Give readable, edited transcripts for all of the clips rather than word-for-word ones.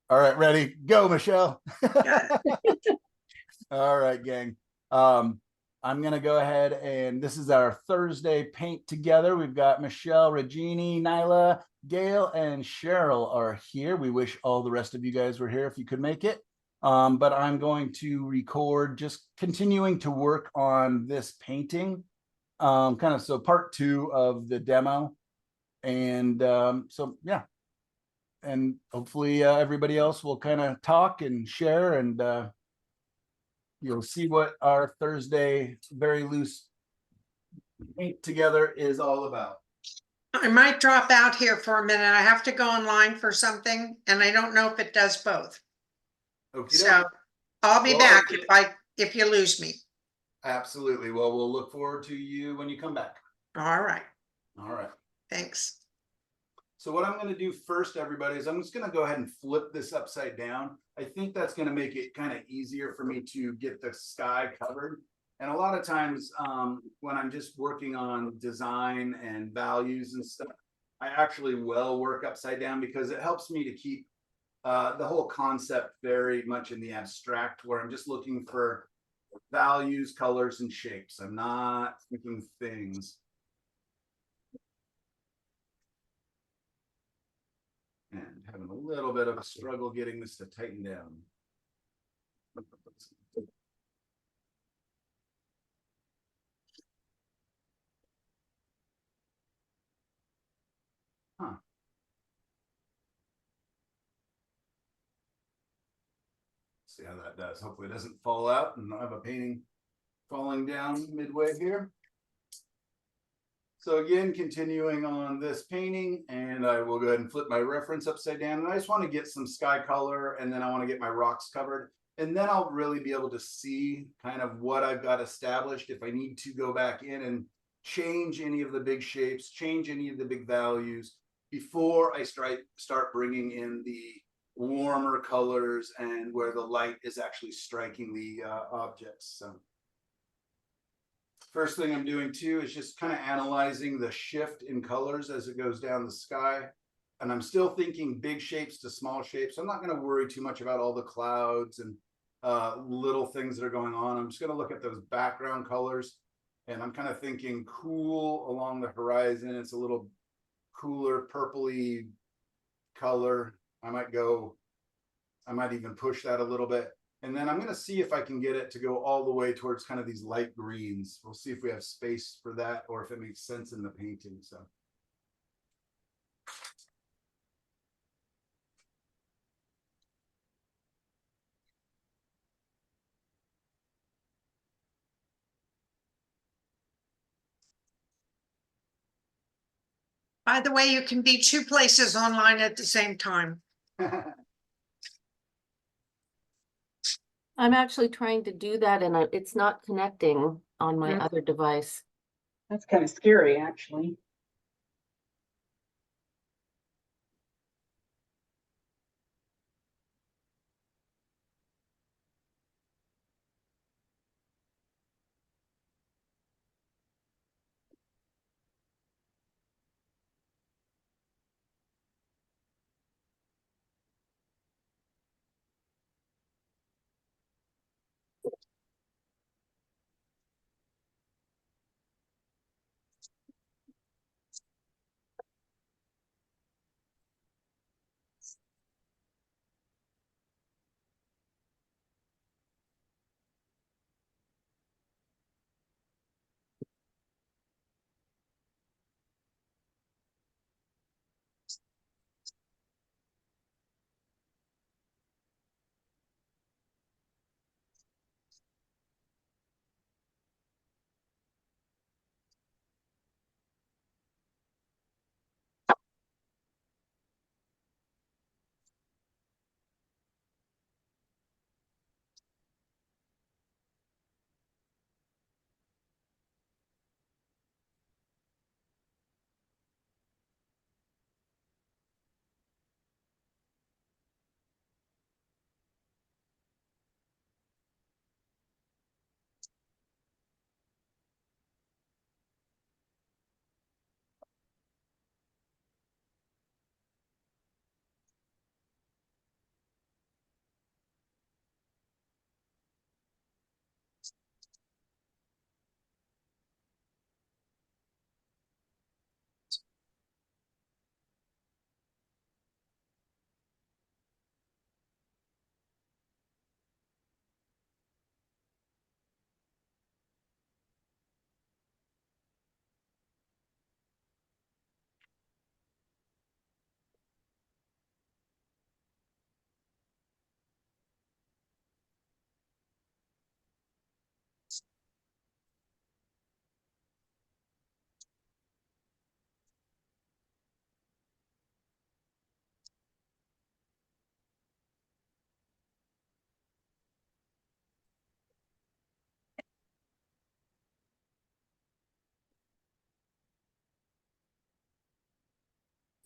All right, ready? Go, Michelle. Got it. All right, gang. Um, I'm gonna go ahead and this is our Thursday paint together. We've got Michelle, Regini, Nyla, Gail, and Cheryl are here. We wish all the rest of you guys were here if you could make it. But I'm going to record just continuing to work on this painting. Kind of so part two of the demo. And so yeah, and hopefully everybody else will kind of talk and share and you'll see what our Thursday very loose paint together is all about. I might drop out here for a minute. I have to go online for something, and I don't know if it does both. Okay, So I'll be well, back if you lose me. absolutely. Well, we'll look forward to you when you come back. All right. All right. Thanks. So what I'm going to do first, everybody, is I'm just going to go ahead and flip this upside down. I think that's going to make it kind of easier for me to get the sky covered. And a lot of times when I'm just working on design and values and stuff, I actually will work upside down because it helps me to keep the whole concept very much in the abstract, where I'm just looking for values, colors, and shapes. I'm not thinking things. And having a little bit of a struggle getting this to tighten down. Huh. See how that does. Hopefully it doesn't fall out and I have a painting falling down midway here. So again, continuing on this painting, and I will go ahead and flip my reference upside down. And I just want to get some sky color, and then I want to get my rocks covered. And then I'll really be able to see kind of what I've got established. If I need to go back in and change any of the big shapes, change any of the big values before I start bringing in the warmer colors and where the light is actually striking the objects. So first thing I'm doing too is just kind of analyzing the shift in colors as it goes down the sky. And I'm still thinking big shapes to small shapes. I'm not going to worry too much about all the clouds and little things that are going on. I'm just going to look at those background colors. And I'm kind of thinking cool along the horizon. It's a little cooler purpley color. I might even push that a little bit. And then I'm going to see if I can get it to go all the way towards kind of these light greens. We'll see if we have space for that or if it makes sense in the painting. So. By the way, you can be two places online at the same time. I'm actually trying to do that and it's not connecting on my other device. That's kind of scary, actually.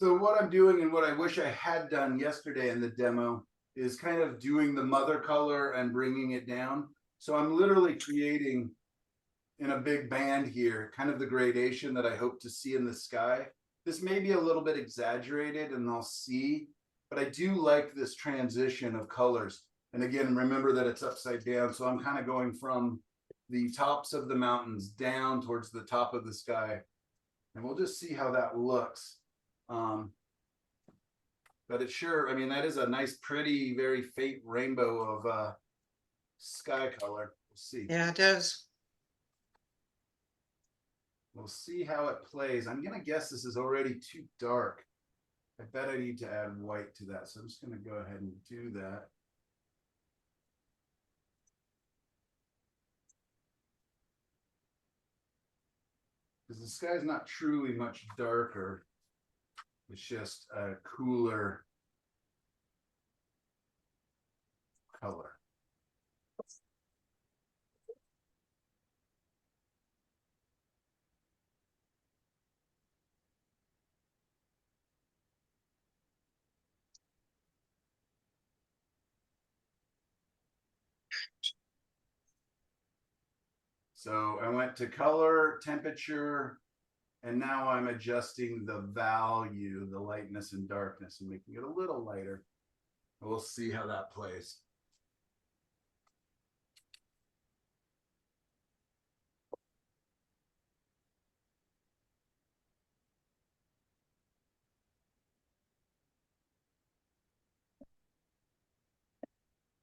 So what I'm doing and what I wish I had done yesterday in the demo is kind of doing the mother color and bringing it down. So I'm literally creating in a big band here, kind of the gradation that I hope to see in the sky. This may be a little bit exaggerated and I'll see, but I do like this transition of colors. And again, remember that it's upside down. So I'm kind of going from the tops of the mountains down towards the top of the sky. And we'll just see how that looks. But it sure, I mean, that is a nice, pretty, very faint rainbow of sky color. We'll see. Yeah, it does. We'll see how it plays. I'm gonna guess this is already too dark. I bet I need to add white to that. So I'm just gonna go ahead and do that. Because the sky's not truly much darker. It's just a cooler color. So I went to color, temperature, and now I'm adjusting the value, the lightness and darkness, and making it a little lighter. We'll see how that plays.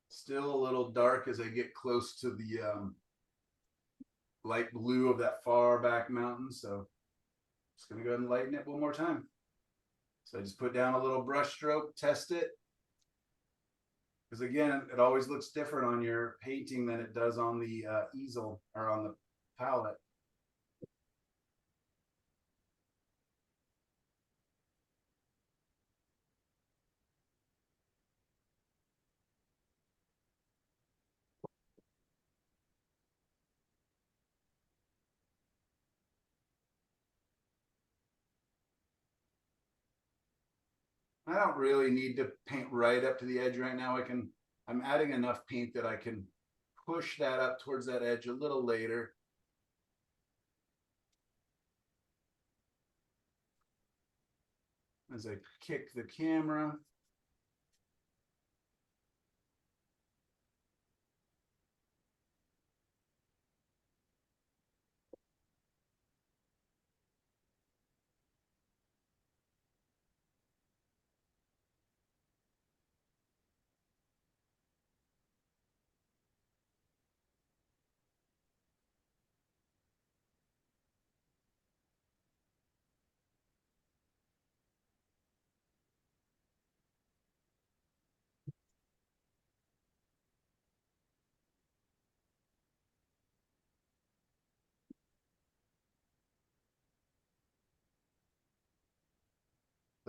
Still a little dark as I get close to the light blue of that far back mountain. So just gonna go ahead and lighten it one more time. So I just put down a little brush stroke, test it. Because again, it always looks different on your painting than it does on the easel or on the palette. I don't really need to paint right up to the edge right now. I'm adding enough paint that I can push that up towards that edge a little later. As I kick the camera.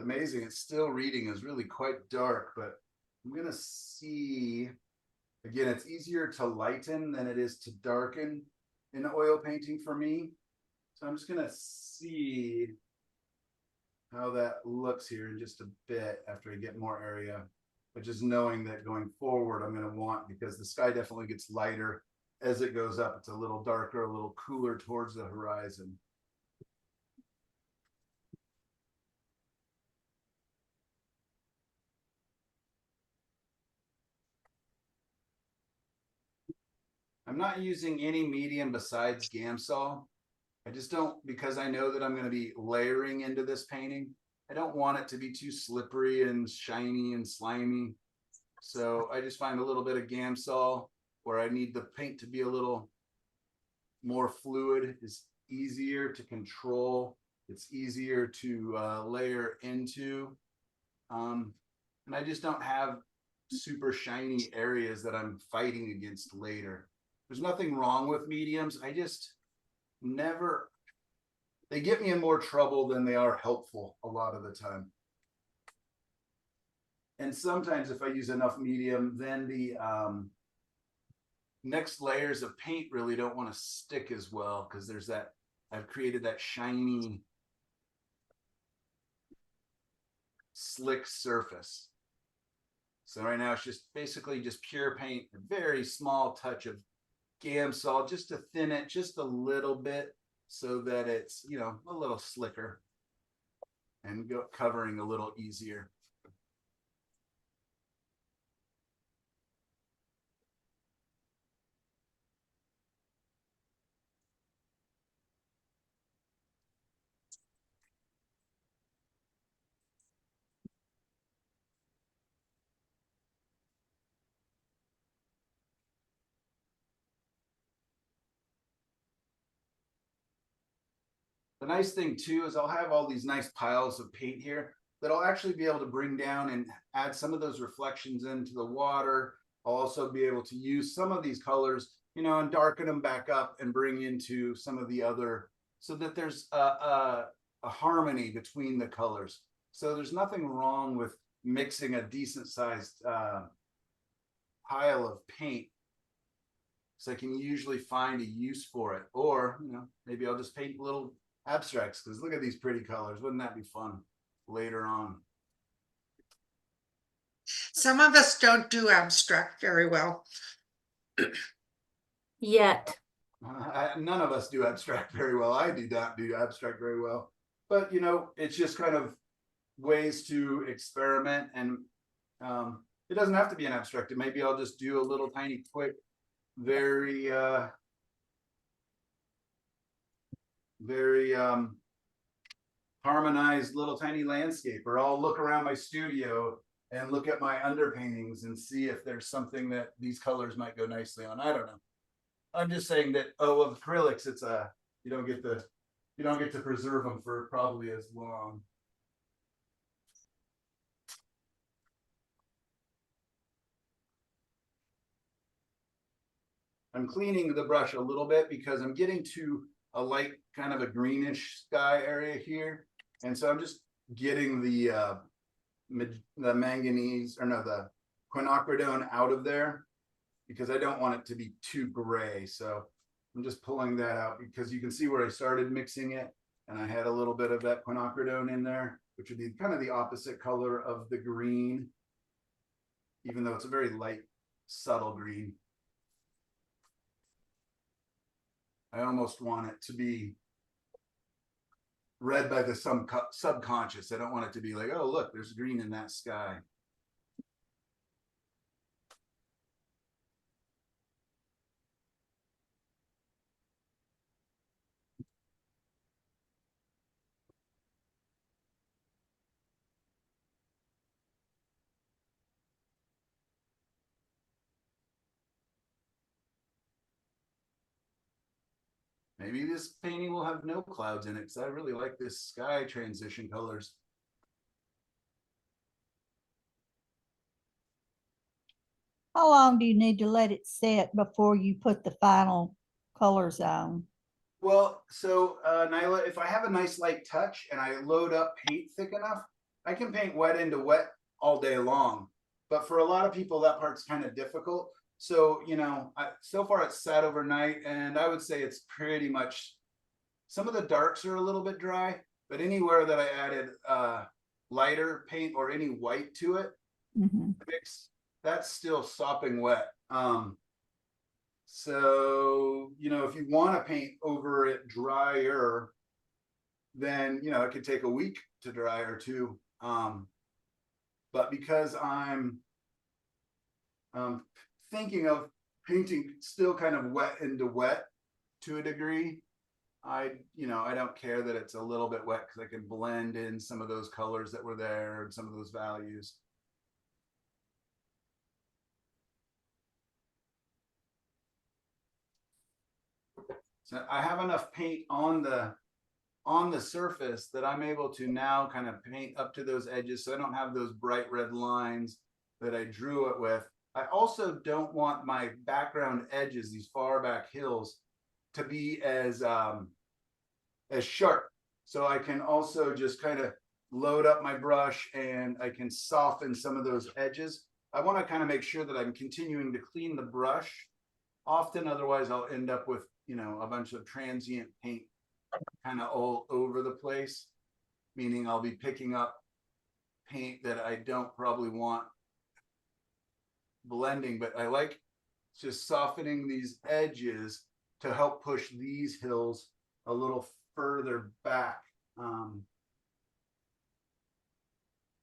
Amazing. It's still reading is really quite dark, but I'm gonna see again, it's easier to lighten than it is to darken in oil painting for me. So I'm just gonna see how that looks here in just a bit after I get more area. But just knowing that going forward, I'm gonna want, because the sky definitely gets lighter as it goes up. It's a little darker, a little cooler towards the horizon. I'm not using any medium besides Gamsol. I just don't, because I know that I'm going to be layering into this painting. I don't want it to be too slippery and shiny and slimy. So I just find a little bit of Gamsol where I need the paint to be a little more fluid. Is easier to control. It's easier to layer into. And I just don't have super shiny areas that I'm fighting against later. There's nothing wrong with mediums. I just never, they get me in more trouble than they are helpful a lot of the time. And sometimes if I use enough medium, then the next layers of paint really don't want to stick as well, because there's that, I've created that shiny slick surface. So right now it's just basically just pure paint, a very small touch of Gamsol just to thin it just a little bit so that it's, you know, a little slicker and covering a little easier. The nice thing too is I'll have all these nice piles of paint here that I'll actually be able to bring down and add some of those reflections into the water. I'll also be able to use some of these colors, you know, and darken them back up and bring into some of the other, so that there's a harmony between the colors. So there's nothing wrong with mixing a decent sized pile of paint. So I can usually find a use for it, or, you know, maybe I'll just paint little abstracts, because look at these pretty colors. Wouldn't that be fun later on? Some of us don't do abstract very well. Yet. None of us do abstract very well. I do not do abstract very well, but you know, it's just kind of ways to experiment, and it doesn't have to be an abstract. Maybe I'll just do a little tiny quick, very harmonized little tiny landscape, or I'll look around my studio and look at my underpaintings and see if there's something that these colors might go nicely on. I don't know. I'm just saying that, oh, of acrylics, it's you don't get to preserve them for probably as long. I'm cleaning the brush a little bit because I'm getting to a light kind of a greenish sky area here. And so I'm just getting the manganese, or no, the quinacridone out of there, because I don't want it to be too gray. So I'm just pulling that out, because you can see where I started mixing it, and I had a little bit of that quinacridone in there, which would be kind of the opposite color of the green, even though it's a very light, subtle green. I almost want it to be read by the subconscious. I don't want it to be like, oh, look, there's green in that sky. Maybe this painting will have no clouds in it, because I really like this sky transition colors. How long do you need to let it set before you put the final colors on? Well, so Nyla, if I have a nice light touch and I load up paint thick enough, I can paint wet into wet all day long. But for a lot of people, that part's kind of difficult. So, you know, so far it's sat overnight, and I would say it's pretty much, some of the darks are a little bit dry, but anywhere that I added lighter paint or any white to it, mix, that's still sopping wet. So, you know, if you want to paint over it drier, then, you know, it could take a week to dry or two. But because I'm thinking of painting still kind of wet into wet to a degree, I don't care that it's a little bit wet, because I can blend in some of those colors that were there and some of those values. So I have enough paint on the surface that I'm able to now kind of paint up to those edges, so I don't have those bright red lines that I drew it with. I also don't want my background edges, these far back hills, to be as sharp. So I can also just kind of load up my brush and I can soften some of those edges. I want to kind of make sure that I'm continuing to clean the brush often, otherwise I'll end up with, you know, a bunch of transient paint kind of all over the place, meaning I'll be picking up paint that I don't probably want blending, but I like just softening these edges to help push these hills a little further back.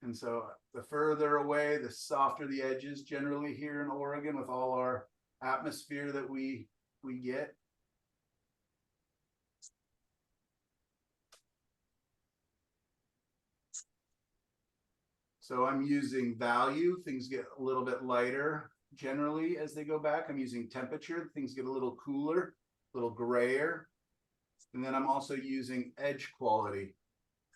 And so the further away, the softer the edges generally here in Oregon with all our atmosphere that we get. So I'm using value. Things get a little bit lighter generally as they go back. I'm using temperature. Things get a little cooler, a little grayer. And then I'm also using edge quality.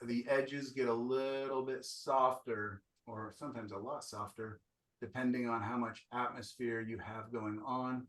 The edges get a little bit softer, or sometimes a lot softer, depending on how much atmosphere you have going on.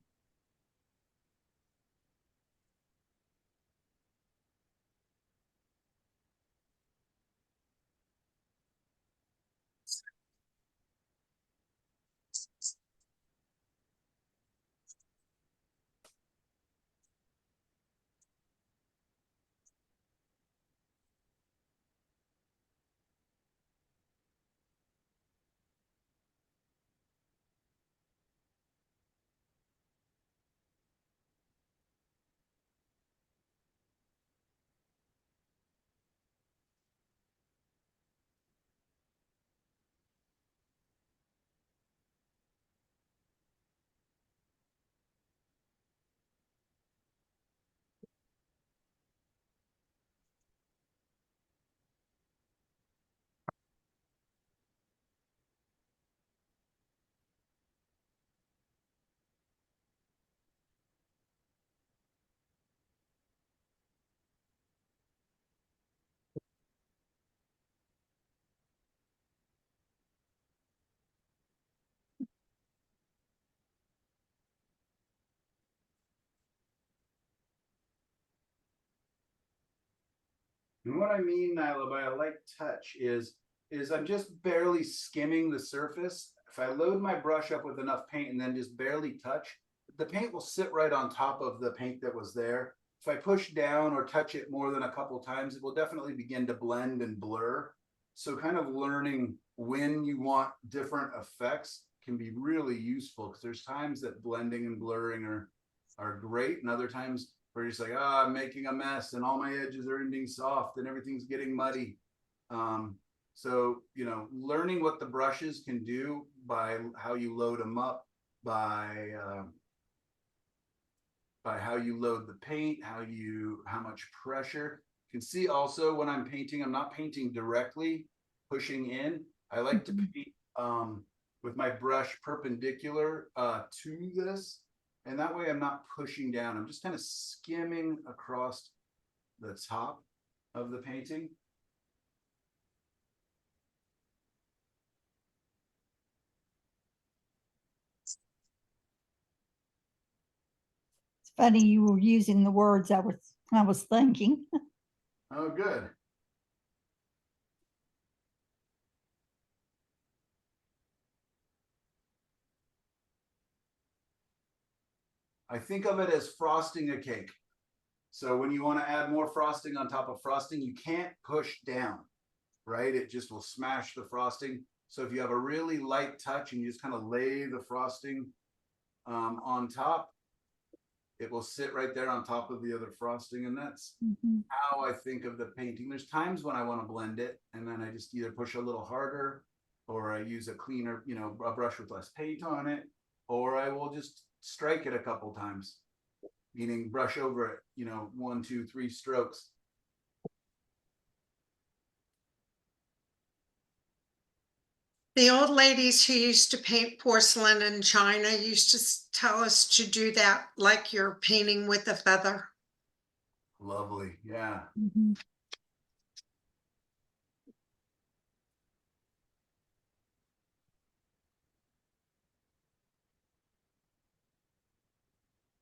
And what I mean, Nyla, by a light touch is I'm just barely skimming the surface. If I load my brush up with enough paint and then just barely touch, the paint will sit right on top of the paint that was there. If I push down or touch it more than a couple times, it will definitely begin to blend and blur. So kind of learning when you want different effects can be really useful, because there's times that blending and blurring are great, and other times where you're just like, ah, I'm making a mess and all my edges are ending soft and everything's getting muddy. So, you know, learning what the brushes can do by how you load them up, by how you load the paint, how much pressure. You can see also when I'm painting, I'm not painting directly, pushing in. I like to paint with my brush perpendicular to this. And that way I'm not pushing down. I'm just kind of skimming across the top of the painting. It's funny you were using the words I was thinking. Oh, good. I think of it as frosting a cake. So when you want to add more frosting on top of frosting, you can't push down, right? It just will smash the frosting. So if you have a really light touch and you just kind of lay the frosting on top, it will sit right there on top of the other frosting. And that's how I think of the painting. There's times when I want to blend it, and then I just either push a little harder, or I use a cleaner, you know, a brush with less paint on it, or I will just strike it a couple times, meaning brush over it, you know, 1, 2, 3 strokes. The old ladies who used to paint porcelain in China used to tell us to do that like you're painting with a feather. Lovely. Yeah.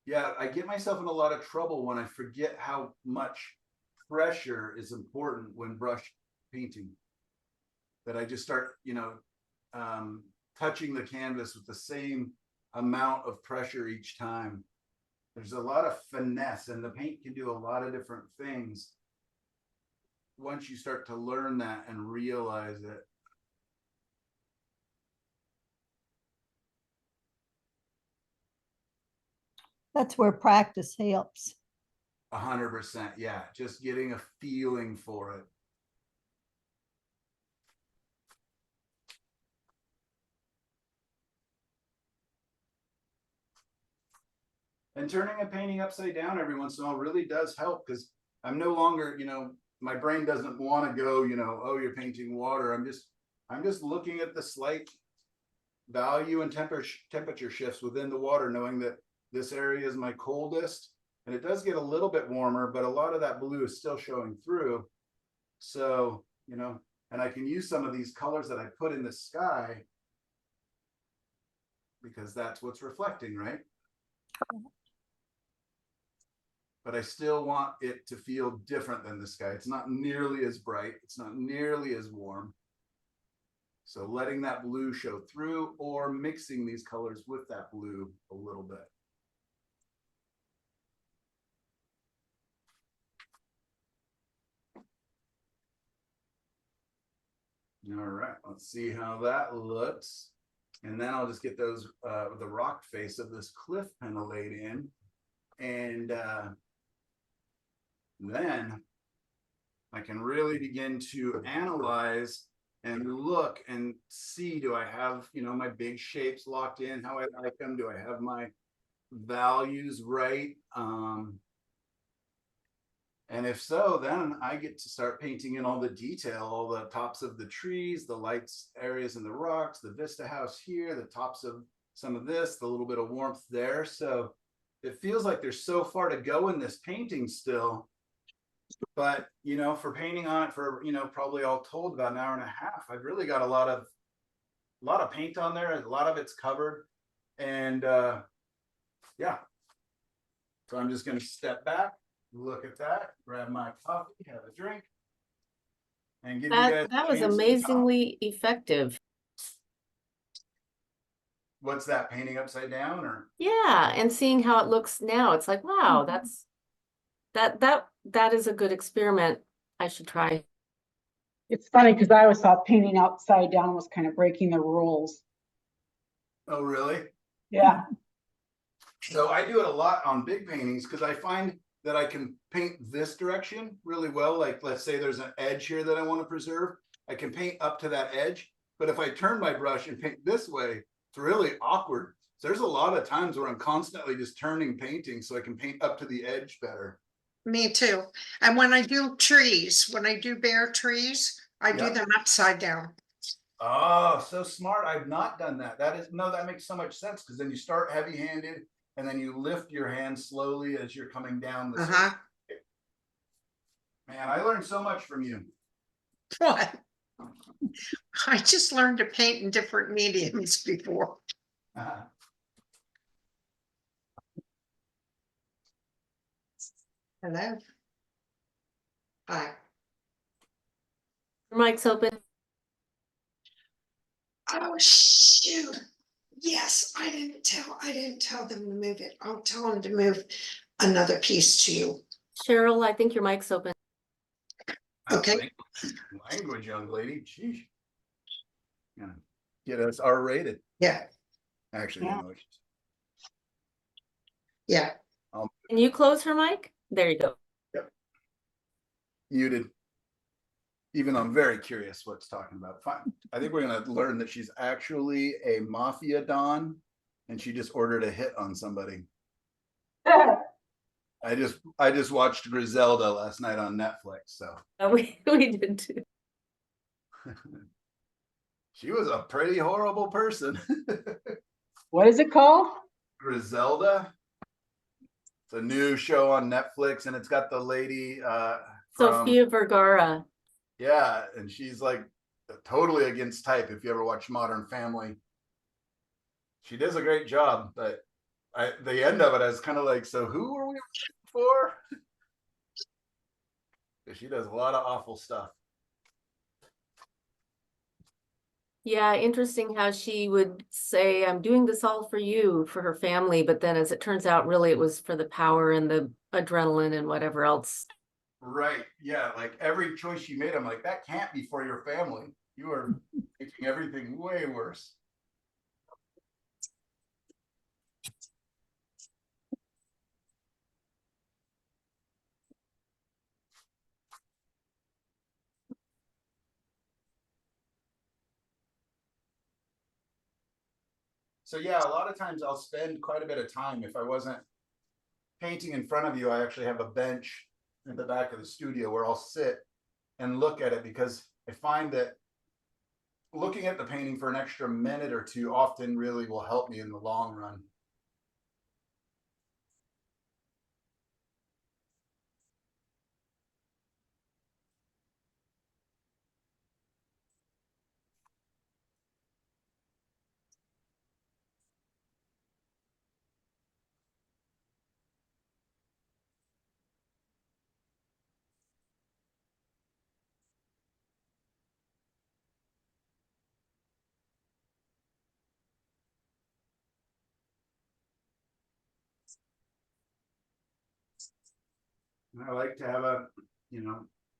Yeah, I get myself in a lot of trouble when I forget how much pressure is important when brush painting. That I just start, you know, touching the canvas with the same amount of pressure each time. There's a lot of finesse, and the paint can do a lot of different things once you start to learn that and realize it. That's where practice helps. 100%. Yeah. Just getting a feeling for it. And turning a painting upside down every once in a while really does help, because I'm no longer, my brain doesn't want to go, oh, you're painting water. I'm just looking at the slight value and temperature shifts within the water, knowing that this area is my coldest, and it does get a little bit warmer, but a lot of that blue is still showing through. So, and I can use some of these colors that I put in the sky because that's what's reflecting, right? But I still want it to feel different than the sky. It's not nearly as bright. It's not nearly as warm. So letting that blue show through, or mixing these colors with that blue a little bit. All right, let's see how that looks. And then I'll just get those, the rock face of this cliff kind of laid in. And then I can really begin to analyze and look and see, do I have, my big shapes locked in, how I like them? Do I have my values right? And if so, then I get to start painting in all the detail, all the tops of the trees, the lights areas in the rocks, the vista house here, the tops of some of this, the little bit of warmth there. So it feels like there's so far to go in this painting still. But, for painting on it for, probably all told about an hour and a half, I've really got a lot of paint on there. A lot of it's covered. And yeah. So I'm just going to step back, look at that, grab my coffee, have a drink, and give you guys a That was chance to talk. amazingly effective. What's that, painting upside down, or? Yeah, and seeing how it looks now, it's like, wow, that is a good experiment. I should try. It's funny because I always thought painting upside down was kind of breaking the rules. Oh, really? Yeah. So I do it a lot on big paintings because I find that I can paint this direction really well. Like, let's say there's an edge here that I want to preserve. I can paint up to that edge. But if I turn my brush and paint this way, it's really awkward. So there's a lot of times where I'm constantly just turning painting so I can paint up to the edge better. Me too. And when I do trees, when I do bare trees, I do Yeah. them upside down. Oh, so smart. I've not done that. That makes so much sense, because then you start heavy-handed and then you lift your hand slowly as you're coming down the Uh-huh. Man, I learned so much from you. What? I just learned to paint in different mediums before. Hello. Hi. Your mic's open. Oh, shoot. Yes, I didn't tell them to move it. I'll tell them to move another piece to you. Cheryl, I think your mic's open. Okay. Language, young lady. Sheesh. Gonna get us R-rated. Yeah, Actually, Yeah. no. yeah. Can you close her mic? There you go. Muted. Even though I'm very curious what's talking about. Fine. I think we're gonna learn that she's actually a mafia don, and she just ordered a hit on somebody. I just watched Griselda last night on Netflix, so We did too. she was a pretty horrible person. What is it called? Griselda. It's a new show on Netflix, and it's got the lady from, Sofia Vergara. yeah, and she's like totally against type. If you ever watch Modern Family, she does a great job, but the end of it, I was kind of like, so who are we rooting for? Because she does a lot of awful stuff. Yeah, interesting how she would say, I'm doing this all for you, for her family. But then as it turns out, really, it was for the power and the adrenaline and whatever else. Right. Yeah. Like every choice she made, I'm like, that can't be for your family. You are making everything way worse. So yeah, a lot of times I'll spend quite a bit of time. If I wasn't painting in front of you, I actually have a bench in the back of the studio where I'll sit and look at it, because I find that looking at the painting for an extra minute or two often really will help me in the long run. And I like to have a,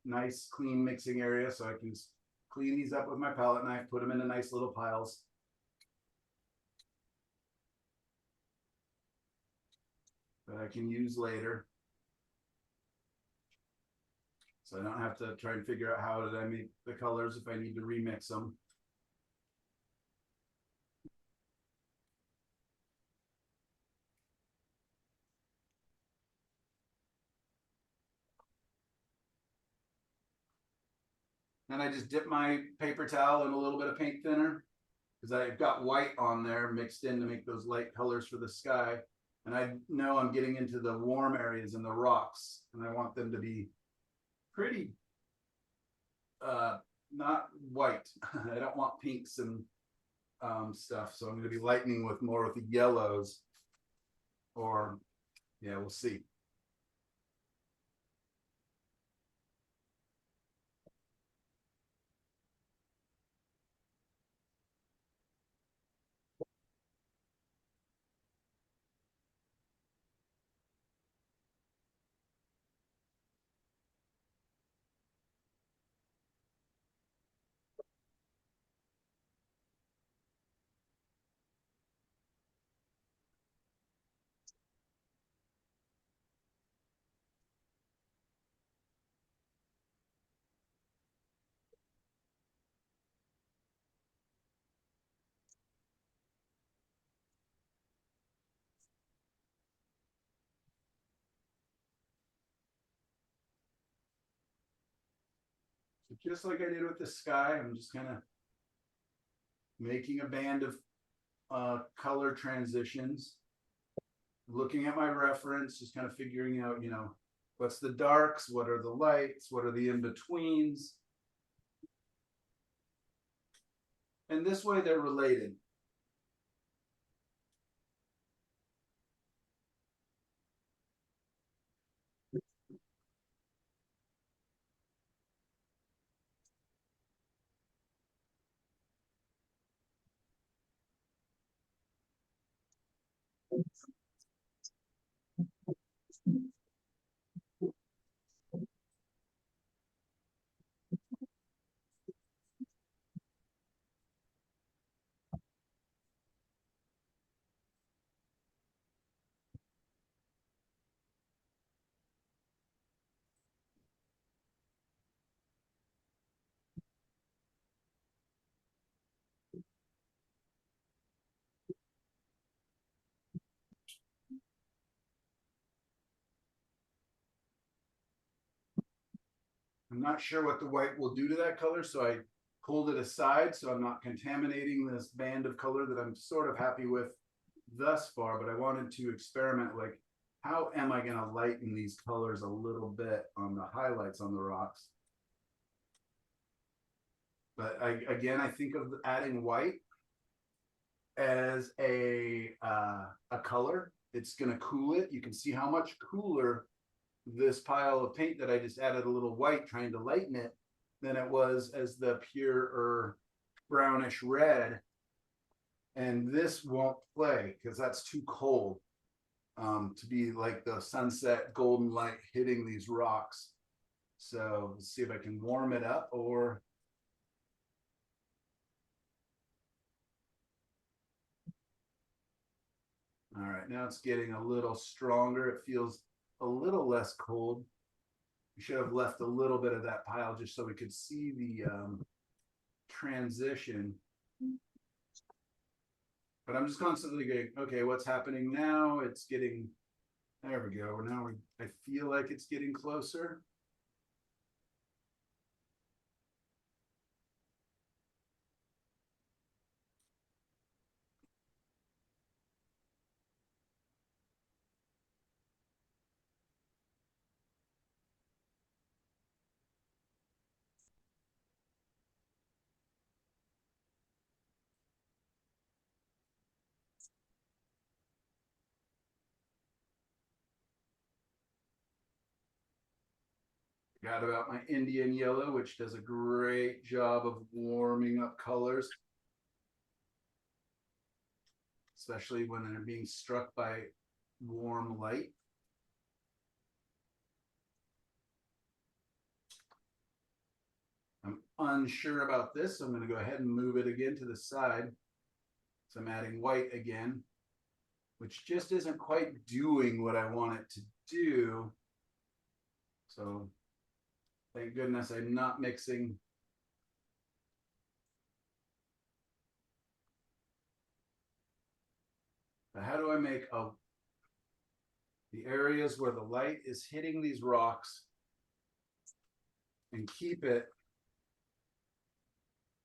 nice clean mixing area so I can clean these up with my palette knife, put them into nice little piles. That I can use later. So I don't have to try and figure out how did I make the colors if I need to remix them. And I just dip my paper towel in a little bit of paint thinner, because I've got white on there mixed in to make those light colors for the sky. And I know I'm getting into the warm areas and the rocks, and I want them to be pretty, not white. I don't want pinks and stuff. So I'm going to be lightening with more of the yellows, or yeah, we'll see. So just like I did with the sky, I'm just kind of making a band of color transitions, looking at my reference, just kind of figuring out, what's the darks, what are the lights, what are the in-betweens. And this way they're related. I'm not sure what the white will do to that color, so I pulled it aside so I'm not contaminating this band of color that I'm sort of happy with thus far, but I wanted to experiment, like, how am I going to lighten these colors a little bit on the highlights on the rocks? But again, I think of adding white as a color. It's going to cool it. You can see how much cooler this pile of paint that I just added a little white trying to lighten it than it was as the pure or brownish red. And this won't play because that's too cold to be like the sunset golden light hitting these rocks. So let's see if I can warm it up. Or all right, now it's getting a little stronger. It feels a little less cold. We should have left a little bit of that pile just so we could see the transition. But I'm just constantly going, okay, what's happening now? It's getting, there we go. Now I feel like it's getting closer. Got about my Indian yellow, which does a great job of warming up colors, especially when they're being struck by warm light. I'm unsure about this, so I'm going to go ahead and move it again to the side. So I'm adding white again, which just isn't quite doing what I want it to do. So thank goodness I'm not mixing. But how do I make the areas where the light is hitting these rocks and keep it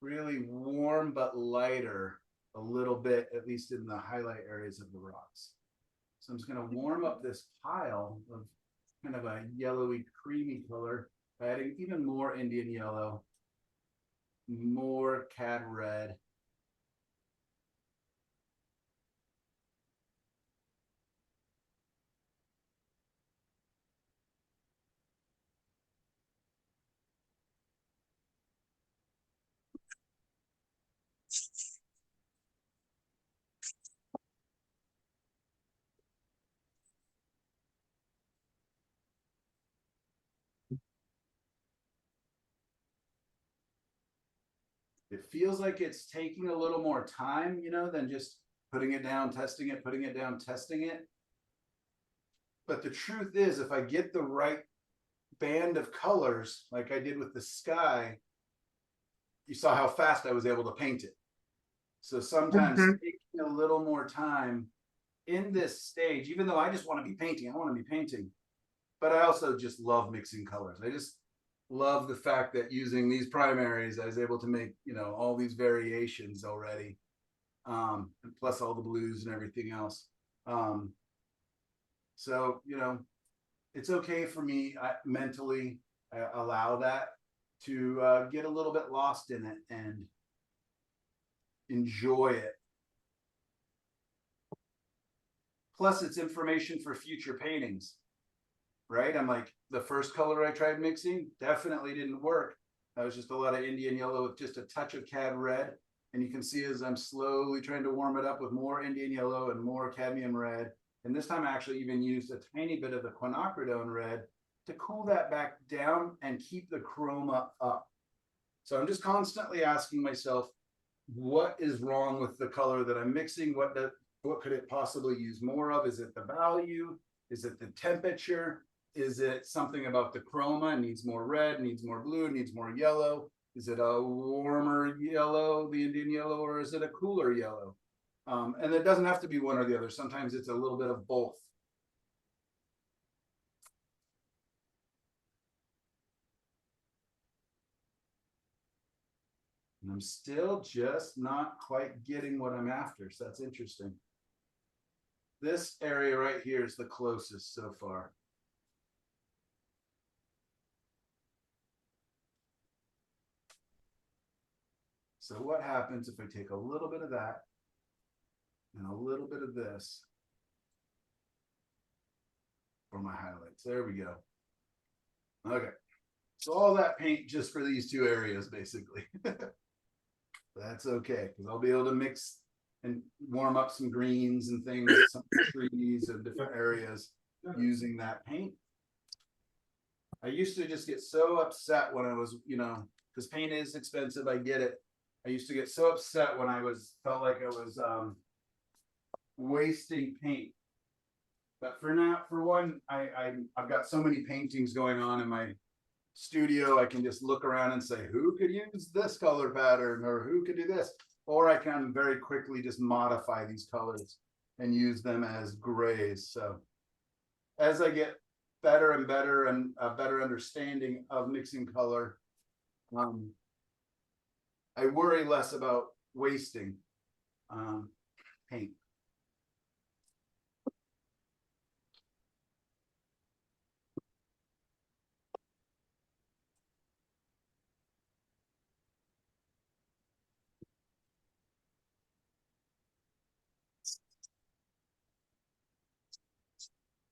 really warm but lighter a little bit, at least in the highlight areas of the rocks. So I'm just going to warm up this pile of kind of a yellowy creamy color, adding even more Indian yellow, more cad red. It feels like it's taking a little more time, you know, than just putting it down, testing it, putting it down, testing it. But the truth is, if I get the right band of colors, like I did with the sky, you saw how fast I was able to paint it. So sometimes taking a little more time in this stage, even though I just want to be painting, I want to be painting, but I also just love mixing colors. I just love the fact that using these primaries, I was able to make, you know, all these variations already, plus all the blues and everything else. So, you know, it's okay for me mentally. I allow that to get a little bit lost in it and enjoy it. Plus, it's information for future paintings, right? I'm like, the first color I tried mixing definitely didn't work. That was just a lot of Indian yellow with just a touch of cad red. And you can see as I'm slowly trying to warm it up with more Indian yellow and more cadmium red. And this time I actually even used a tiny bit of the quinacridone red to cool that back down and keep the chroma up. So I'm just constantly asking myself, what is wrong with the color that I'm mixing? What could it possibly use more of? Is it the value? Is it the temperature? Is it something about the chroma? It needs more red, needs more blue, needs more yellow. Is it a warmer yellow, the Indian yellow, or is it a cooler yellow? And it doesn't have to be one or the other. Sometimes it's a little bit of both. And I'm still just not quite getting what I'm after. So that's interesting. This area right here is the closest so far. So what happens if I take a little bit of that and a little bit of this for my highlights? There we go. Okay. So all that paint just for these two areas, basically. That's okay, because I'll be able to mix and warm up some greens and things, some trees and different areas using that paint. I used to just get so upset when I was, you know, because paint is expensive, I get it. I used to get so upset when I felt like I was wasting paint. But for now, for one, I've got so many paintings going on in my studio. I can just look around and say, who could use this color pattern or who could do this? or I can very quickly just modify these colors and use them as grays. So as I get better and better and a better understanding of mixing color, I worry less about wasting paint.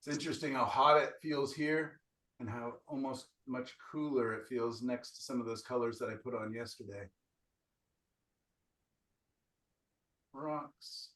It's interesting how hot it feels here and how almost much cooler it feels next to some of those colors that I put on yesterday. Rocks.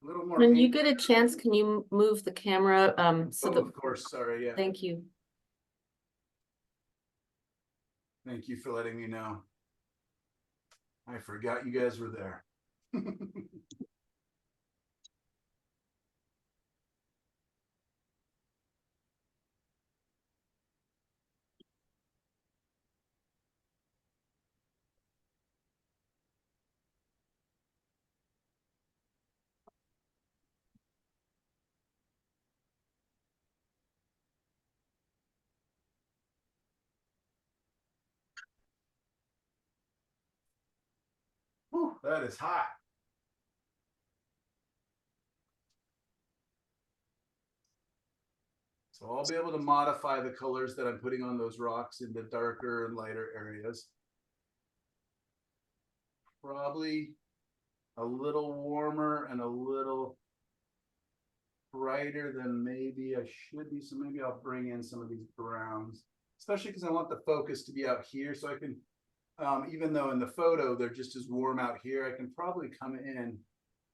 A little more When you paint. get a chance, can you move the camera, so Oh, that, of course, sorry, yeah. thank you. Thank you for letting me know. I forgot you guys were there. Whew, that is hot. So I'll be able to modify the colors that I'm putting on those rocks into darker and lighter areas. Probably a little warmer and a little brighter than maybe I should be. So maybe I'll bring in some of these browns, especially because I want the focus to be out here. So I can, even though in the photo they're just as warm out here, I can probably come in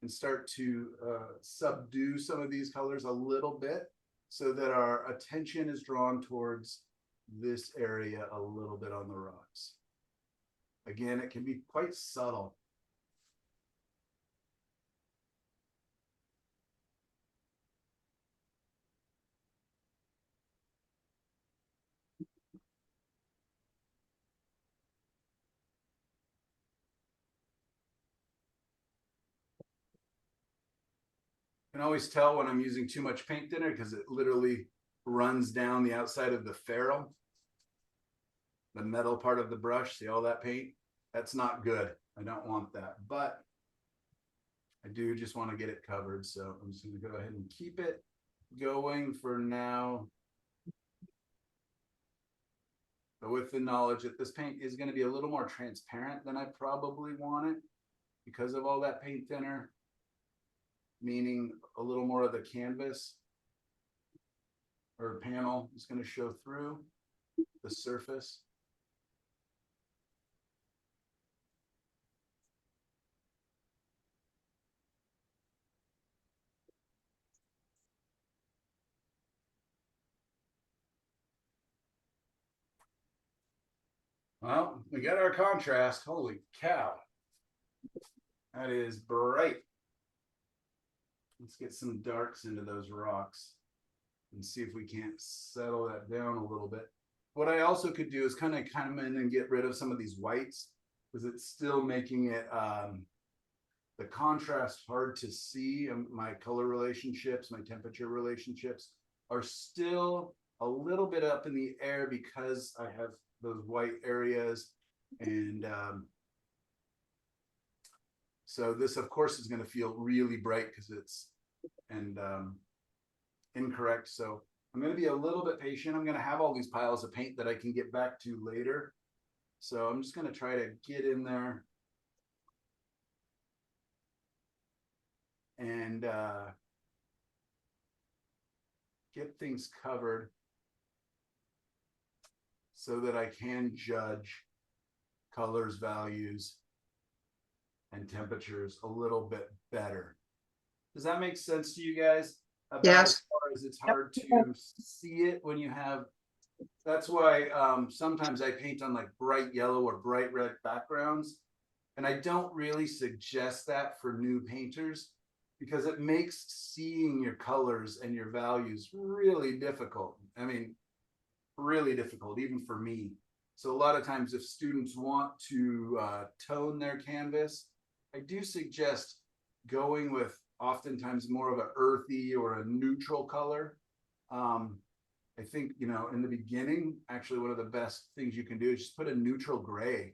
and start to subdue some of these colors a little bit so that our attention is drawn towards this area a little bit on the rocks. Again, it can be quite subtle. I can always tell when I'm using too much paint thinner because it literally runs down the outside of the ferrule, the metal part of the brush. See all that paint? That's not good. I don't want that, but I do just want to get it covered. So I'm just going to go ahead and keep it going for now. But with the knowledge that this paint is going to be a little more transparent than I probably want it because of all that paint thinner, meaning a little more of the canvas or panel is going to show through the surface. Well, we got our contrast. Holy cow. That is bright. Let's get some darks into those rocks and see if we can't settle that down a little bit. What I also could do is kind of come in and get rid of some of these whites because it's still making it the contrast hard to see. My color relationships, my temperature relationships are still a little bit up in the air because I have those white areas. And so this, of course, is going to feel really bright because it's incorrect. So I'm going to be a little bit patient. I'm going to have all these piles of paint that I can get back to later. So I'm just going to try to get in there and get things covered so that I can judge colors, values, and temperatures a little bit better. Does that make sense to you guys? About Yes. as far as it's hard to see it when you have That's why sometimes I paint on like bright yellow or bright red backgrounds. And I don't really suggest that for new painters because it makes seeing your colors and your values really difficult. I mean, really difficult, even for me. So a lot of times if students want to tone their canvas, I do suggest going with oftentimes more of an earthy or a neutral color. I think, you know, in the beginning, actually one of the best things you can do is just put a neutral gray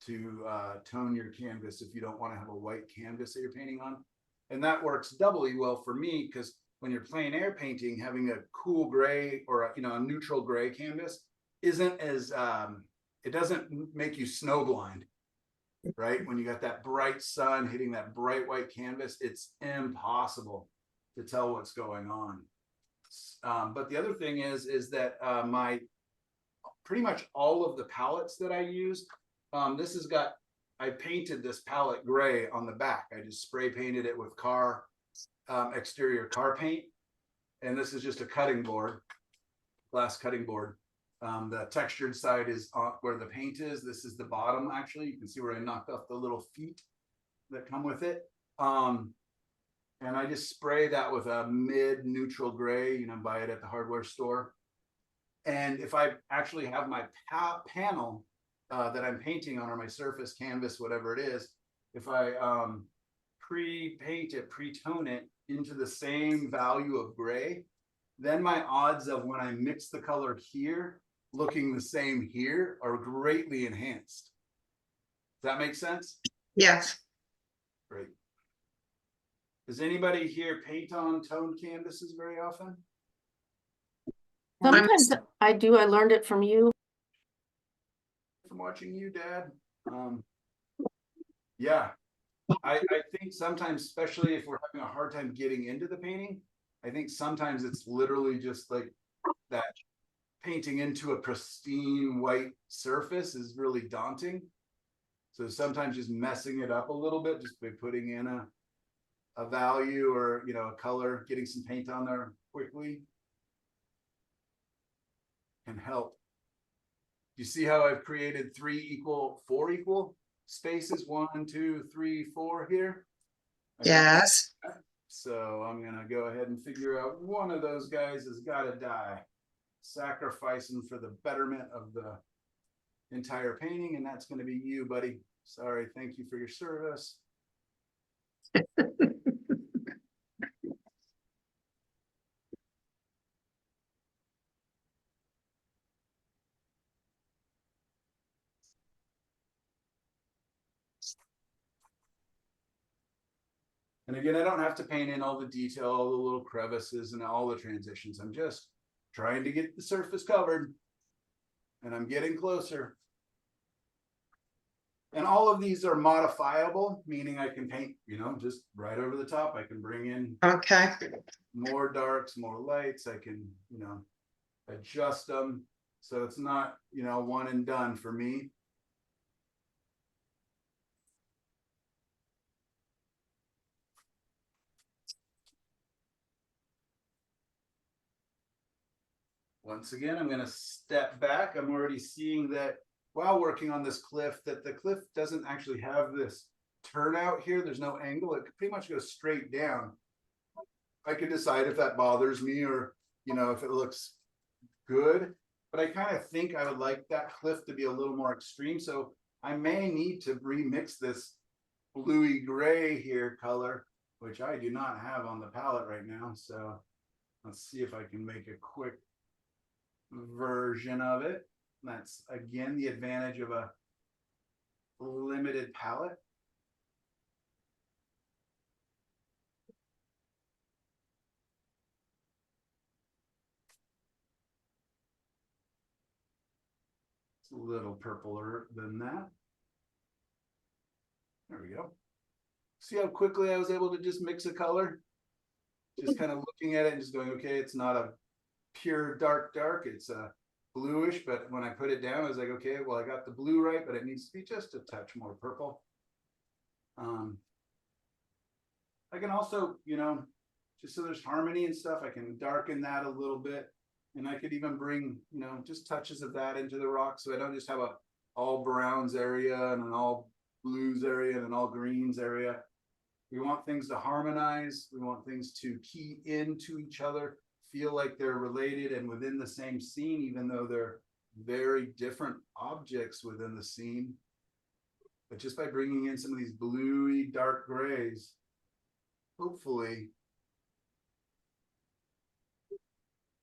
to tone your canvas if you don't want to have a white canvas that you're painting on. And that works doubly well for me because when you're plein air painting, having a cool gray or a neutral gray canvas isn't as it doesn't make you snowblind, right? When you got that bright sun hitting that bright white canvas, it's impossible to tell what's going on. But the other thing is that my pretty much all of the palettes that I use, this has got, I painted this palette gray on the back. I just spray painted it with exterior car paint. And this is just a cutting board, glass cutting board. The textured side is where the paint is. This is the bottom, actually. You can see where I knocked off the little feet that come with it. And I just spray that with a mid neutral gray, you know, buy it at the hardware store. And if I actually have my panel that I'm painting on, or my surface, canvas, whatever it is, if I pre-paint it, pre-tone it into the same value of gray, then my odds of when I mix the color here, looking the same here, are greatly enhanced. Does that make sense? Yes. Great. Does anybody here paint on toned canvases very often? Sometimes I do. I learned it from you. From watching you, Dad. Yeah, I think sometimes, especially if we're having a hard time getting into the painting, I think sometimes it's literally just like that painting into a pristine white surface is really daunting. So sometimes just messing it up a little bit, just by putting in a value or, you know, a color, getting some paint on there quickly can help. You see how I've created 4 equal spaces, 1, 2, 3, 4 here? Yes. So I'm gonna go ahead and figure out one of those guys has got to die, sacrificing for the betterment of the entire painting, and that's going to be you, buddy. Sorry, thank you for your service. And again, I don't have to paint in all the detail, all the little crevices and all the transitions. I'm just trying to get the surface covered, and I'm getting closer. And all of these are modifiable, meaning I can paint, you know, just right over the top. I can bring in Okay. more darks, more lights. I can, you know, adjust them. So it's not, you know, one and done for me. Once again, I'm going to step back. I'm already seeing that while working on this cliff, that the cliff doesn't actually have this turnout here. There's no angle. It pretty much goes straight down. I could decide if that bothers me or, you know, if it looks good. But I kind of think I would like that cliff to be a little more extreme. So I may need to remix this bluey gray here color, which I do not have on the palette right now. So let's see if I can make a quick version of it. That's again the advantage of a limited palette. It's a little purpler than that. There we go. See how quickly I was able to just mix a color? Just kind of looking at it and just going, okay, it's not a pure dark, it's a bluish, but when I put it down, I was like, okay, well, I got the blue right, but it needs to be just a touch more purple. I can also, you know, just so there's harmony and stuff, I can darken that a little bit. And I could even bring, just touches of that into the rock. So I don't just have a all browns area and an all blues area and an all greens area. We want things to harmonize. We want things to key into each other, feel like they're related and within the same scene, even though they're very different objects within the scene. But just by bringing in some of these bluey dark grays, hopefully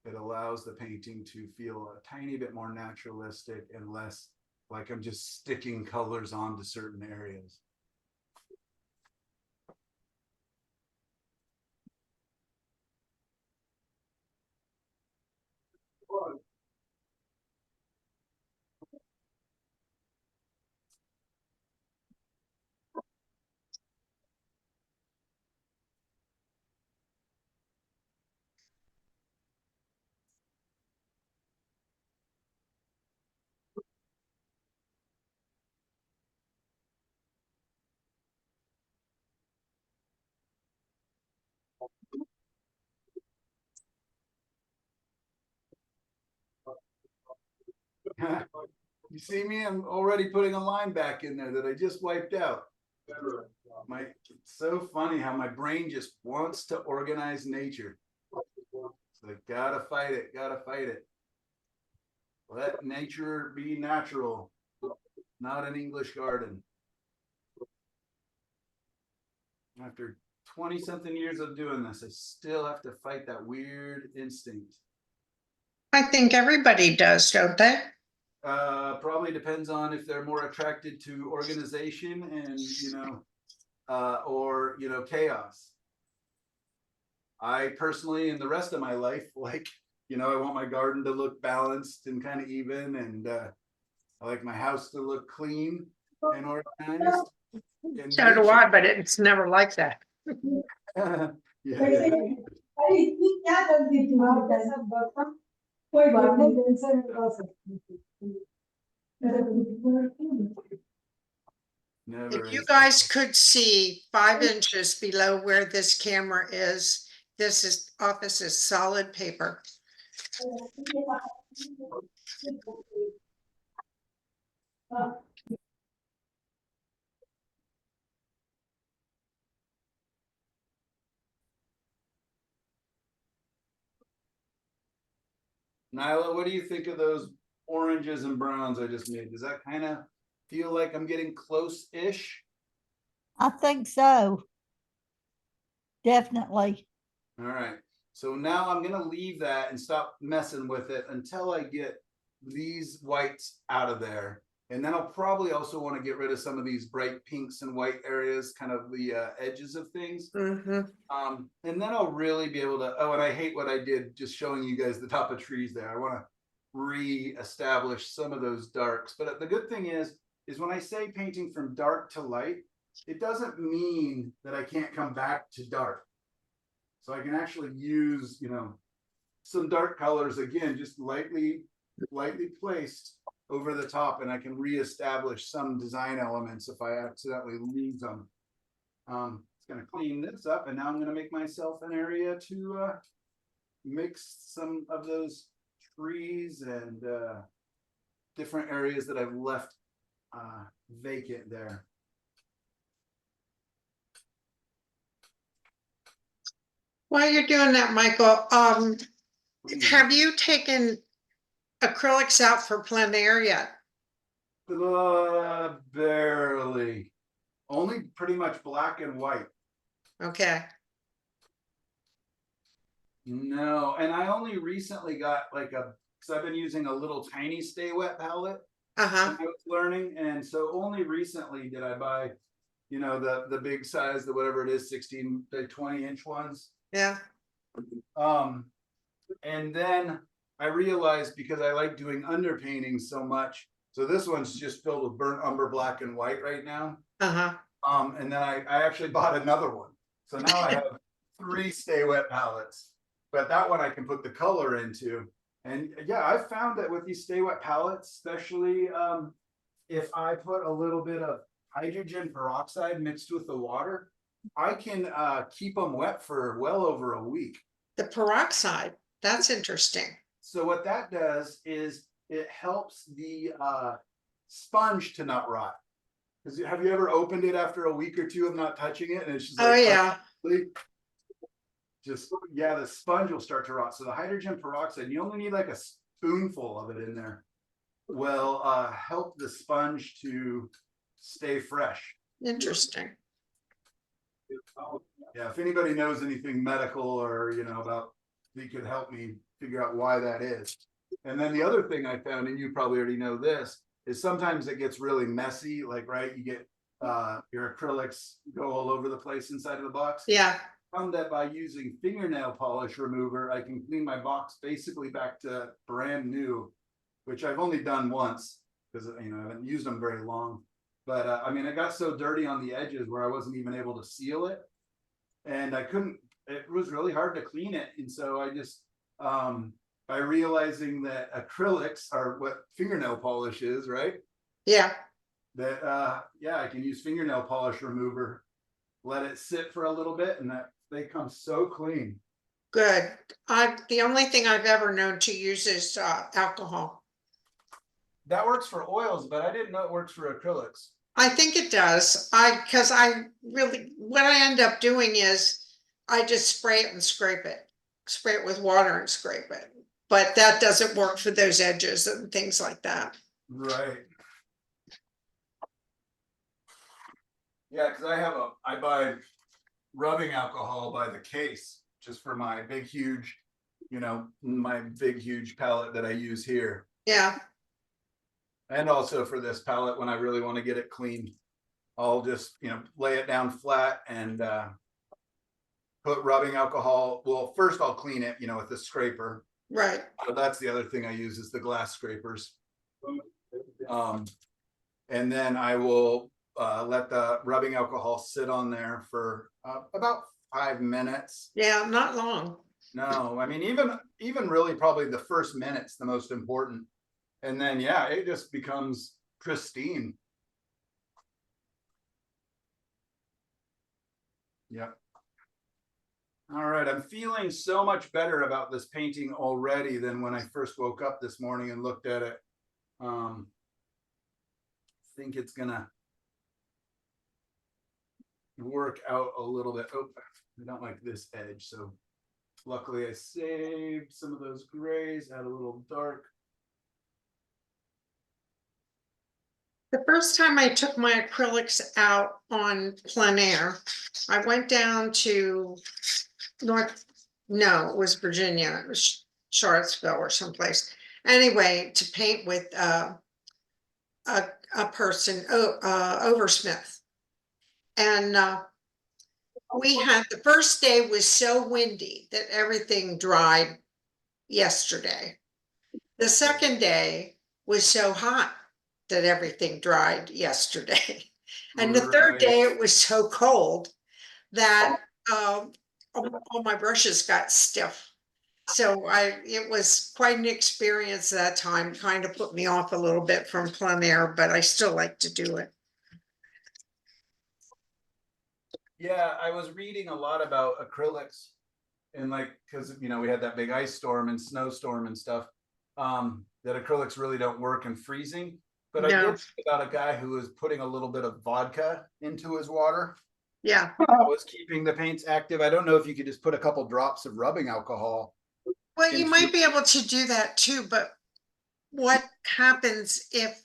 it allows the painting to feel a tiny bit more naturalistic and less like I'm just sticking colors onto certain areas. You see me? I'm already putting a line back in there that I just wiped out. It's so funny how my brain just wants to organize nature. It's like, gotta fight it, gotta fight it. Let nature be natural, not an English garden. After 20-something years of doing this, I still have to fight that weird instinct. I think everybody does, don't they? Probably depends on if they're more attracted to organization and, or, chaos. I personally, in the rest of my life, I want my garden to look balanced and kind of even, and I like my house to look clean and organized. And So do I, but it's never like that. yeah. Never If you is. guys could see 5 inches below where this camera is, this office is solid paper. Nyla, what do you think of those oranges and browns I just made? Does that kind of feel like I'm getting close-ish? I think so. Definitely. All right. So now I'm going to leave that and stop messing with it until I get these whites out of there. And then I'll probably also want to get rid of some of these bright pinks and white areas, kind of the edges of things. Mm-hmm. And then I'll really be able to, and I hate what I did just showing you guys the top of trees there. I want to re-establish some of those darks. But the good thing is when I say painting from dark to light, it doesn't mean that I can't come back to dark. So I can actually use, some dark colors, again, just lightly placed over the top, and I can reestablish some design elements if I accidentally lose them. It's going to clean this up, and now I'm going to make myself an area to mix some of those trees and different areas that I've left vacant there. While you're doing that, Michael, have you taken acrylics out for plein air yet? Barely. Only pretty much black and white. Okay. No, and I only recently got because I've been using a little tiny stay wet palette Uh-huh. when I was learning, and so only recently did I buy, the big size, the whatever it is, 16 to 20-inch ones. Yeah. And then I realized, because I like doing underpaintings so much, so this one's just filled with burnt umber black and white right now. Uh-huh. And then I actually bought another one. So now I have 3 stay wet palettes, but that one I can put the color into. And yeah, I've found that with these stay wet palettes, especially if I put a little bit of hydrogen peroxide mixed with the water, I can keep them wet for well over a week. The peroxide, that's interesting. So what that does is it helps the sponge to not rot. Because have you ever opened it after a week or two of not touching it, and it's just Oh, like yeah. just yeah, the sponge will start to rot. So the hydrogen peroxide, you only need like a spoonful of it in there, will help the sponge to stay fresh. Interesting. Yeah, if anybody knows anything medical or about, they could help me figure out why that is. And then the other thing I found, and you probably already know this, is sometimes it gets really messy. Like, right, you get your acrylics go all over the place inside of the box. Yeah. Found that by using fingernail polish remover, I can clean my box basically back to brand new, which I've only done once because I haven't used them very long. But I mean, it got so dirty on the edges where I wasn't even able to seal it, and I couldn't. It was really hard to clean it, and so I just by realizing that acrylics are what fingernail polish is, right? Yeah. That yeah, I can use fingernail polish remover, let it sit for a little bit, and that they come so clean. Good. The only thing I've ever known to use is alcohol. That works for oils, but I didn't know it works for acrylics. I think it does. Because what I end up doing is I just spray it and scrape it. Spray it with water and scrape it. But that doesn't work for those edges and things like that. Right. Yeah, because I buy rubbing alcohol by the case just for my big, huge, my big, huge palette that I use here. Yeah. And also for this palette, when I really want to get it clean, I'll just, lay it down flat and put rubbing alcohol. Well, first I'll clean it, with the scraper. Right. So that's the other thing I use is the glass scrapers. And then I will let the rubbing alcohol sit on there for about 5 minutes. Yeah, not long. No, I mean, even really probably the first minute's the most important. And then, yeah, it just becomes pristine. Yep. All right, I'm feeling so much better about this painting already than when I first woke up this morning and looked at it. I think it's gonna work out a little bit. Oh, I don't like this edge, so luckily I saved some of those grays, add a little dark. The first time I took my acrylics out on plein air, I went down to it was Virginia, it was Charlottesville or someplace. Anyway, to paint with a person, Oversmith. And the first day was so windy that everything dried yesterday. The second day was so hot that everything dried yesterday. And the third day it was so cold that all my brushes got stiff. So it was quite an experience that time, kind of put me off a little bit from plein air, but I still like to do it. Yeah, I was reading a lot about acrylics and because we had that big ice storm and snowstorm and stuff, that acrylics really don't work in freezing. But I did read about a guy who was putting a little bit of vodka into his water. Yeah. Was keeping the paints active. I don't know if you could just put a couple drops of rubbing alcohol. Well, you might be able to do that too, but what happens if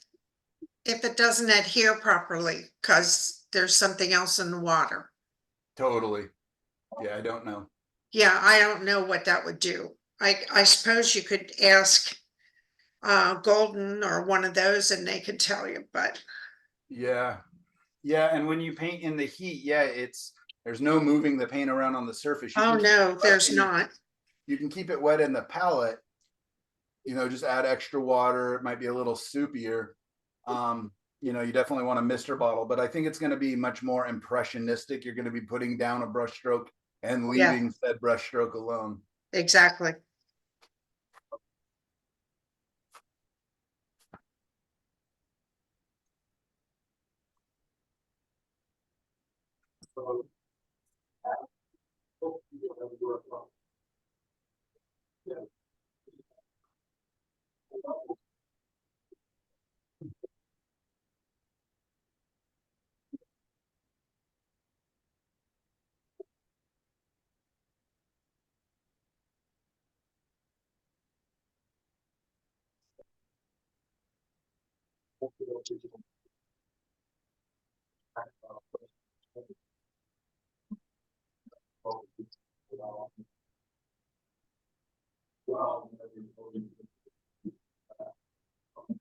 it doesn't adhere properly because there's something else in the water? Totally. Yeah, I don't know. Yeah, I don't know what that would do. I suppose you could ask Golden or one of those and they could tell you, but yeah, and when you paint in the heat, there's no moving the paint around on the surface. no, there's not. You can keep it wet in the palette, just add extra water. It might be a little soupier. You definitely want a mister bottle, but I think it's going to be much more impressionistic. You're going to be putting down a brush stroke and leaving said brush stroke alone. Exactly.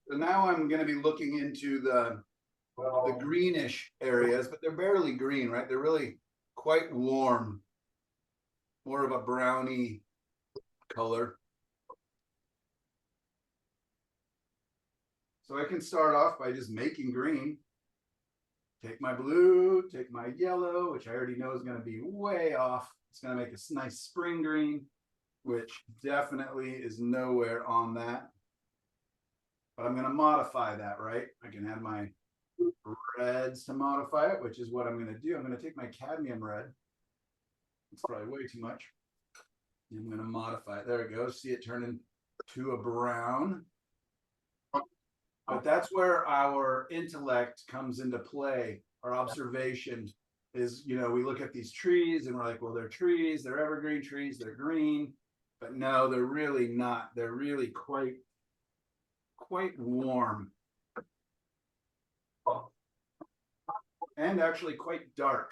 So now I'm going to be looking into the greenish areas, but they're barely green, right? They're really quite warm, more of a browny color. So I can start off by just making green. Take my blue, take my yellow, which I already know is going to be way off. It's going to make a nice spring green, which definitely is nowhere on that. But I'm going to modify that, right? I can add my reds to modify it, which is what I'm going to do. I'm going to take my cadmium red. It's probably way too much. I'm going to modify it. There it goes. See it turn into a brown. But that's where our intellect comes into play. Our observation is, you know, we look at these trees and we're like, well, they're trees, they're evergreen trees, they're green. But no, they're really not. They're really quite warm. And actually quite dark.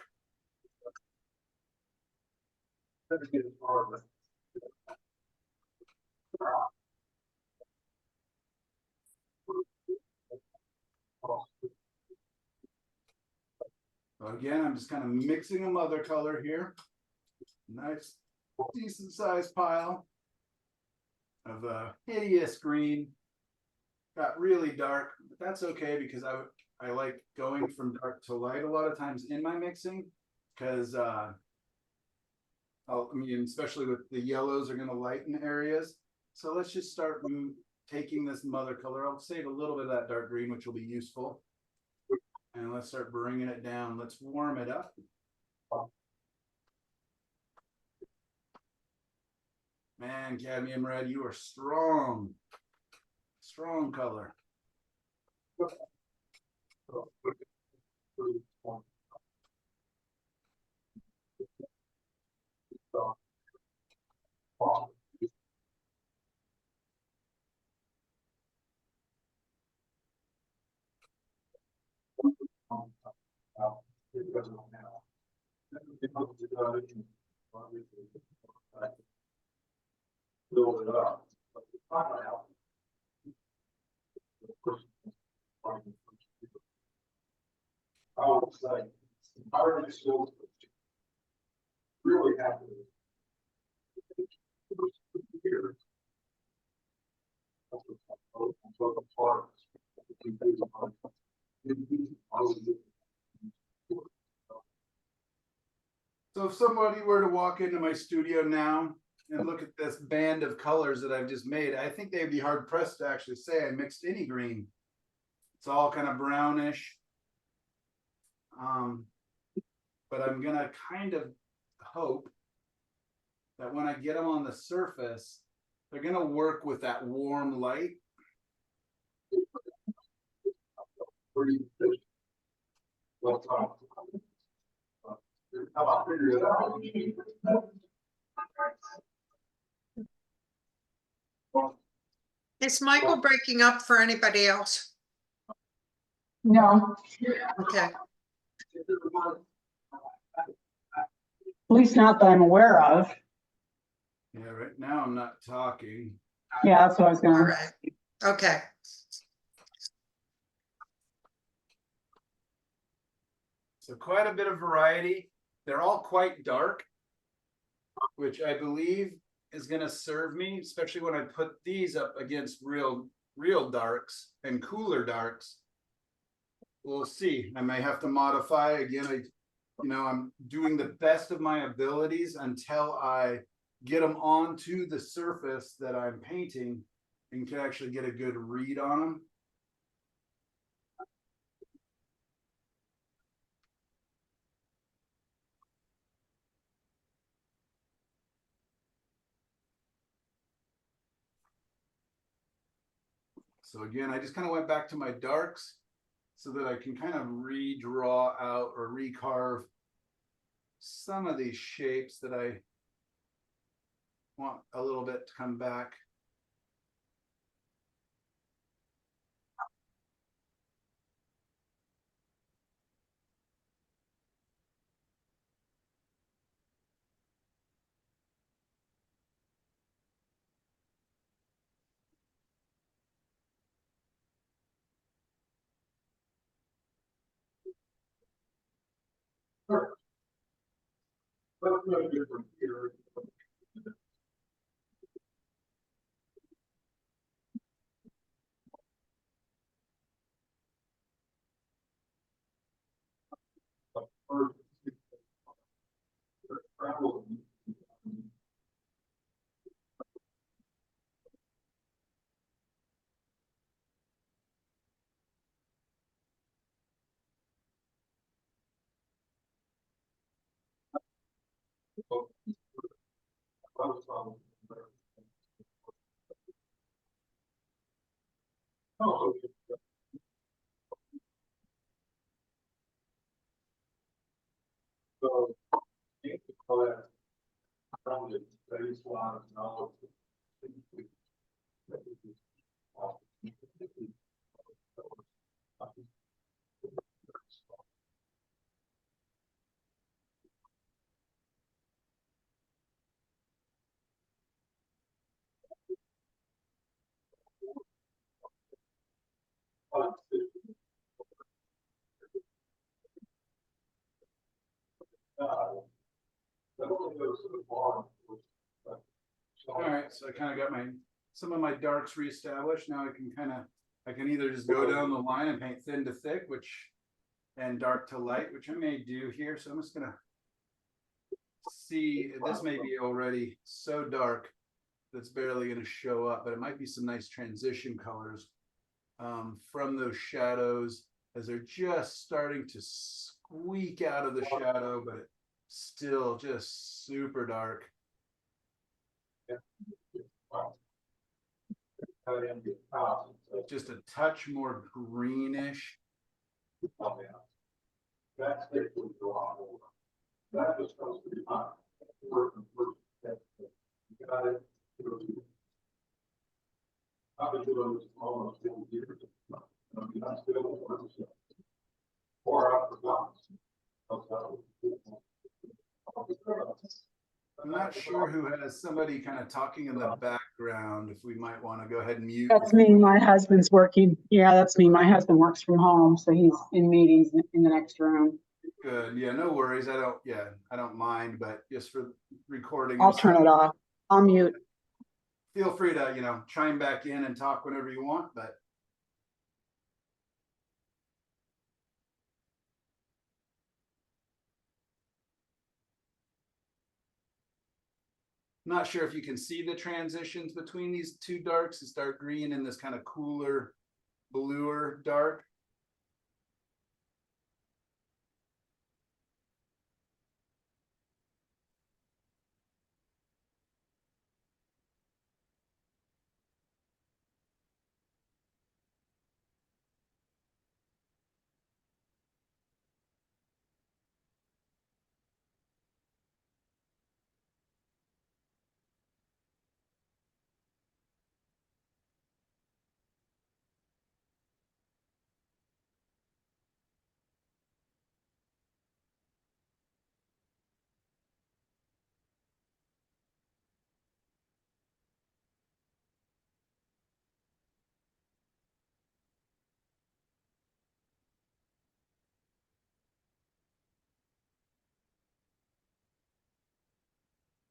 So again, I'm just kind of mixing a mother color here. Nice, decent sized pile of hideous green. Got really dark, but that's okay because I like going from dark to light a lot of times in my mixing because I mean, especially with the yellows are going to lighten areas. So let's just start taking this mother color. I'll save a little bit of that dark green, which will be useful. And let's start bringing it down. Let's warm it up. Man, cadmium red, you are strong. Strong color. Really happy. So if somebody were to walk into my studio now and look at this band of colors that I've just made, I think they'd be hard pressed to actually say I mixed any green. It's all kind of brownish. But I'm gonna kind of hope that when I get them on the surface, they're gonna work with that warm light. Is Michael breaking up for anybody else? No, Okay. at least not that I'm aware of. Yeah, right now I'm not talking. Yeah, that's what I was All gonna. right. Okay. So quite a bit of variety. They're all quite dark, which I believe is going to serve me, especially when I put these up against real darks and cooler darks. We'll see. I may have to modify again. I'm doing the best of my abilities until I get them onto the surface that I'm painting and can actually get a good read on them. So again, I just kind of went back to my darks so that I can kind of redraw out or recarve some of these shapes that I want a little bit to come back. All right, so I kind of got some of my darks reestablished. Now I can either just go down the line and paint thin to thick, and dark to light, which I may do here. So I'm just gonna see, this may be already so dark that's barely gonna show up, but it might be some nice transition colors from those shadows as they're just starting to squeak out of the shadow, but it's still just super dark. Just a touch more greenish. I'm not sure who has somebody kind of talking in the background, if we might want to go ahead and mute. That's me. My husband's working. Yeah, that's me. My husband works from home, so he's in meetings in the next room. Good. Yeah, no worries. I don't mind, but just for recording. I'll turn it off. I'll mute. Feel free to, chime back in and talk whenever you want, but. Not sure if you can see the transitions between these two darks, this dark green and this kind of cooler, bluer dark.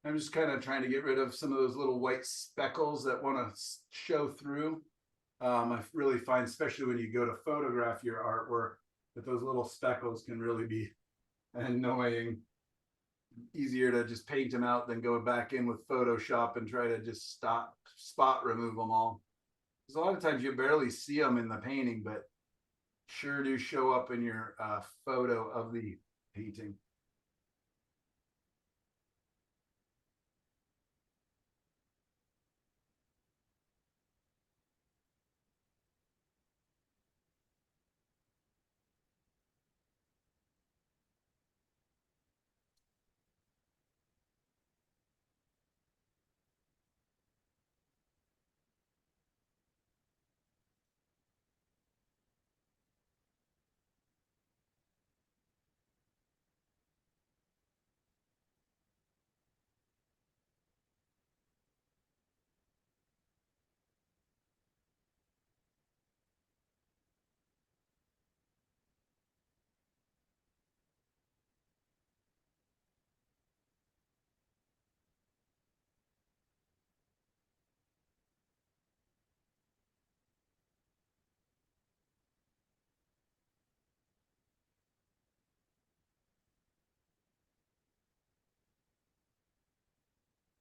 I'm just kind of trying to get rid of some of those little white speckles that want to show through. I really find, especially when you go to photograph your artwork, that those little speckles can really be annoying. Easier to just paint them out than go back in with Photoshop and try to just spot remove them all. Because a lot of times you barely see them in the painting, but sure do show up in your photo of the painting.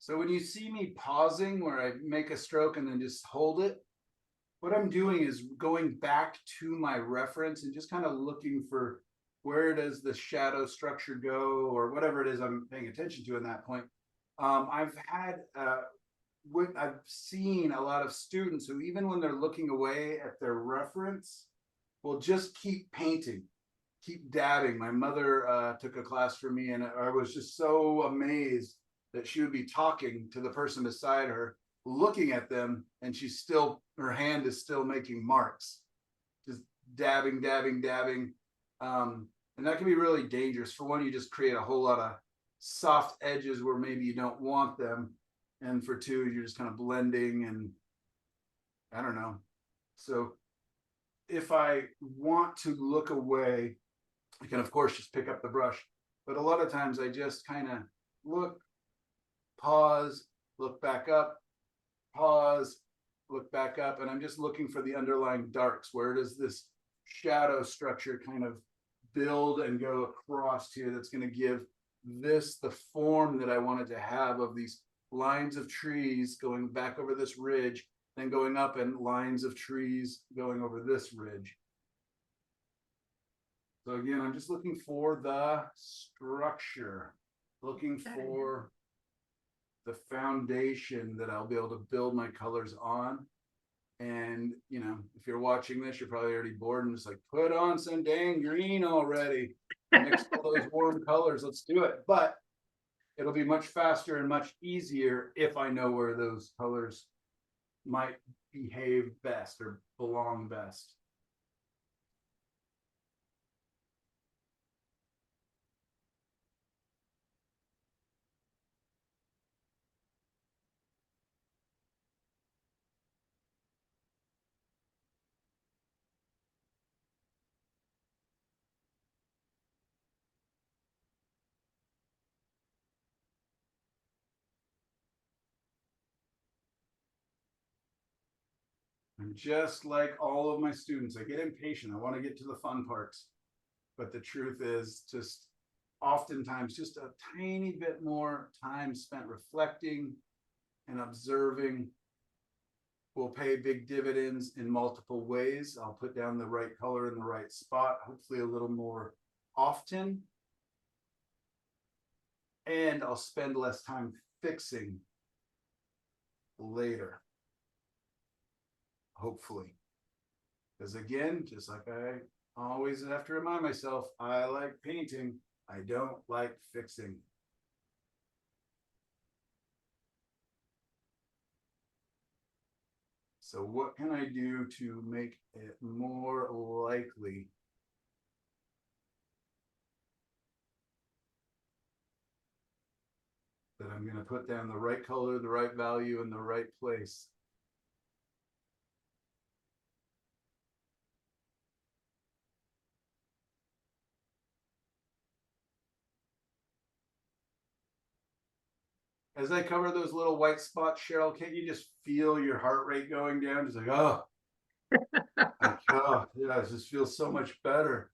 So when you see me pausing where I make a stroke and then just hold it, what I'm doing is going back to my reference and just kind of looking for where does the shadow structure go or whatever it is I'm paying attention to in that point. I've seen a lot of students who, even when they're looking away at their reference, will just keep painting, keep dabbing. My mother took a class for me, and I was just so amazed that she would be talking to the person beside her, looking at them, and her hand is still making marks, just dabbing, dabbing, dabbing. And that can be really dangerous. For one, you just create a whole lot of soft edges where maybe you don't want them. And for two, you're just kind of blending, and I don't know. So if I want to look away, I can, of course, just pick up the brush. But a lot of times I just kind of look, pause, look back up, pause, look back up. And I'm just looking for the underlying darks. Where does this shadow structure kind of build and go across here that's going to give this the form that I wanted to have of these lines of trees going back over this ridge, then going up, and lines of trees going over this ridge. So again, I'm just looking for the structure, looking for the foundation that I'll be able to build my colors on. And, you know, if you're watching this, you're probably already bored and just like, put on some dang green already. Mix all those warm colors, let's do it. But it'll be much faster and much easier if I know where those colors might behave best or belong best. And just like all of my students, I get impatient. I want to get to the fun parts. But the truth is, just oftentimes, just a tiny bit more time spent reflecting and observing will pay big dividends in multiple ways. I'll put down the right color in the right spot, hopefully a little more often. And I'll spend less time fixing later. Hopefully. Because again, just like I always have to remind myself, I like painting. I don't like fixing. So what can I do to make it more likely that I'm going to put down the right color, the right value in the right place? As I cover those little white spots, Cheryl, can't you just feel your heart rate going down? Just like, oh, like, oh, yeah, it just feels so much better.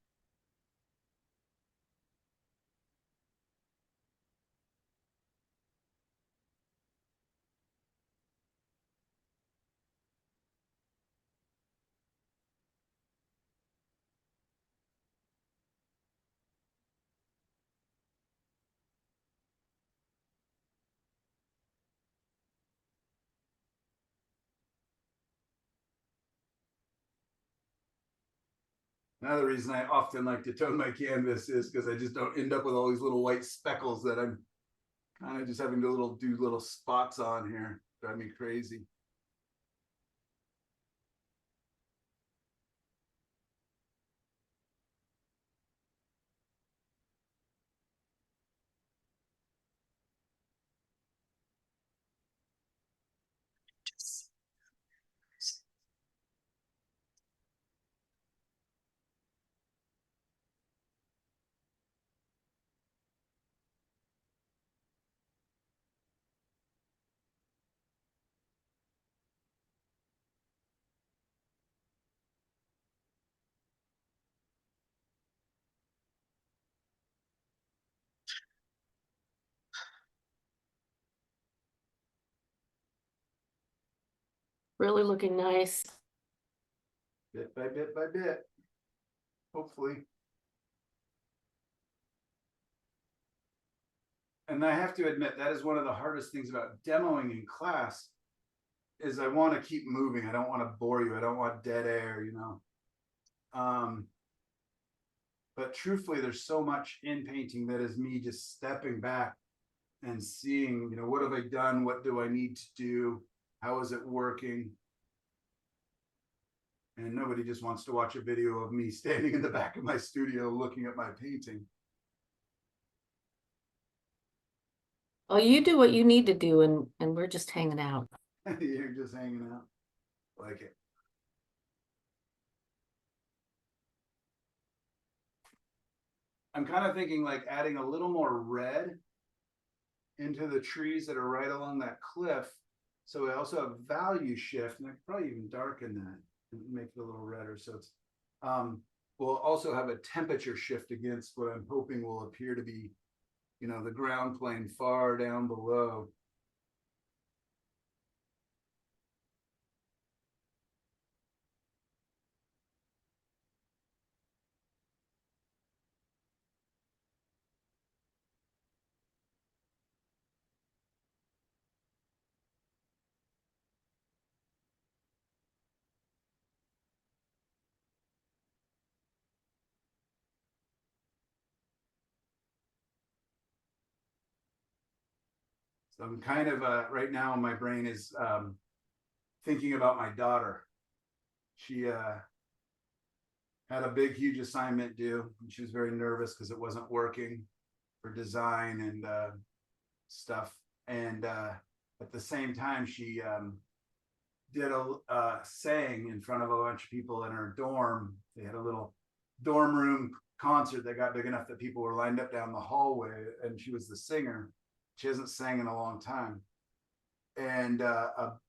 Another reason I often like to tone my canvas is because I just don't end up with all these little white speckles that I'm kind of just having to do little spots on here. Drive me crazy. Really looking nice. Bit by bit by bit. Hopefully. And I have to admit, that is one of the hardest things about demoing in class is I want to keep moving. I don't want to bore you. I don't want dead air, you know. But truthfully, there's so much in painting that is me just stepping back and seeing, you know, what have I done? What do I need to do? How is it working? And nobody just wants to watch a video of me standing in the back of my studio looking at my painting. Oh, you do what you need to do, and we're just hanging out. You're just hanging out. Like it. I'm kind of thinking like adding a little more red into the trees that are right along that cliff. So we also have value shift, and I could probably even darken that and make it a little redder. So it's we'll also have a temperature shift against what I'm hoping will appear to be, you know, the ground plane far down below. So I'm kind of right now my brain is thinking about my daughter. She had a big, huge assignment due, and she was very nervous because it wasn't working for design and stuff. And at the same time, she did a saying in front of a bunch of people in her dorm. They had a little dorm room concert that got big enough that people were lined up down the hallway, and she was the singer. She hasn't sang in a long time. And a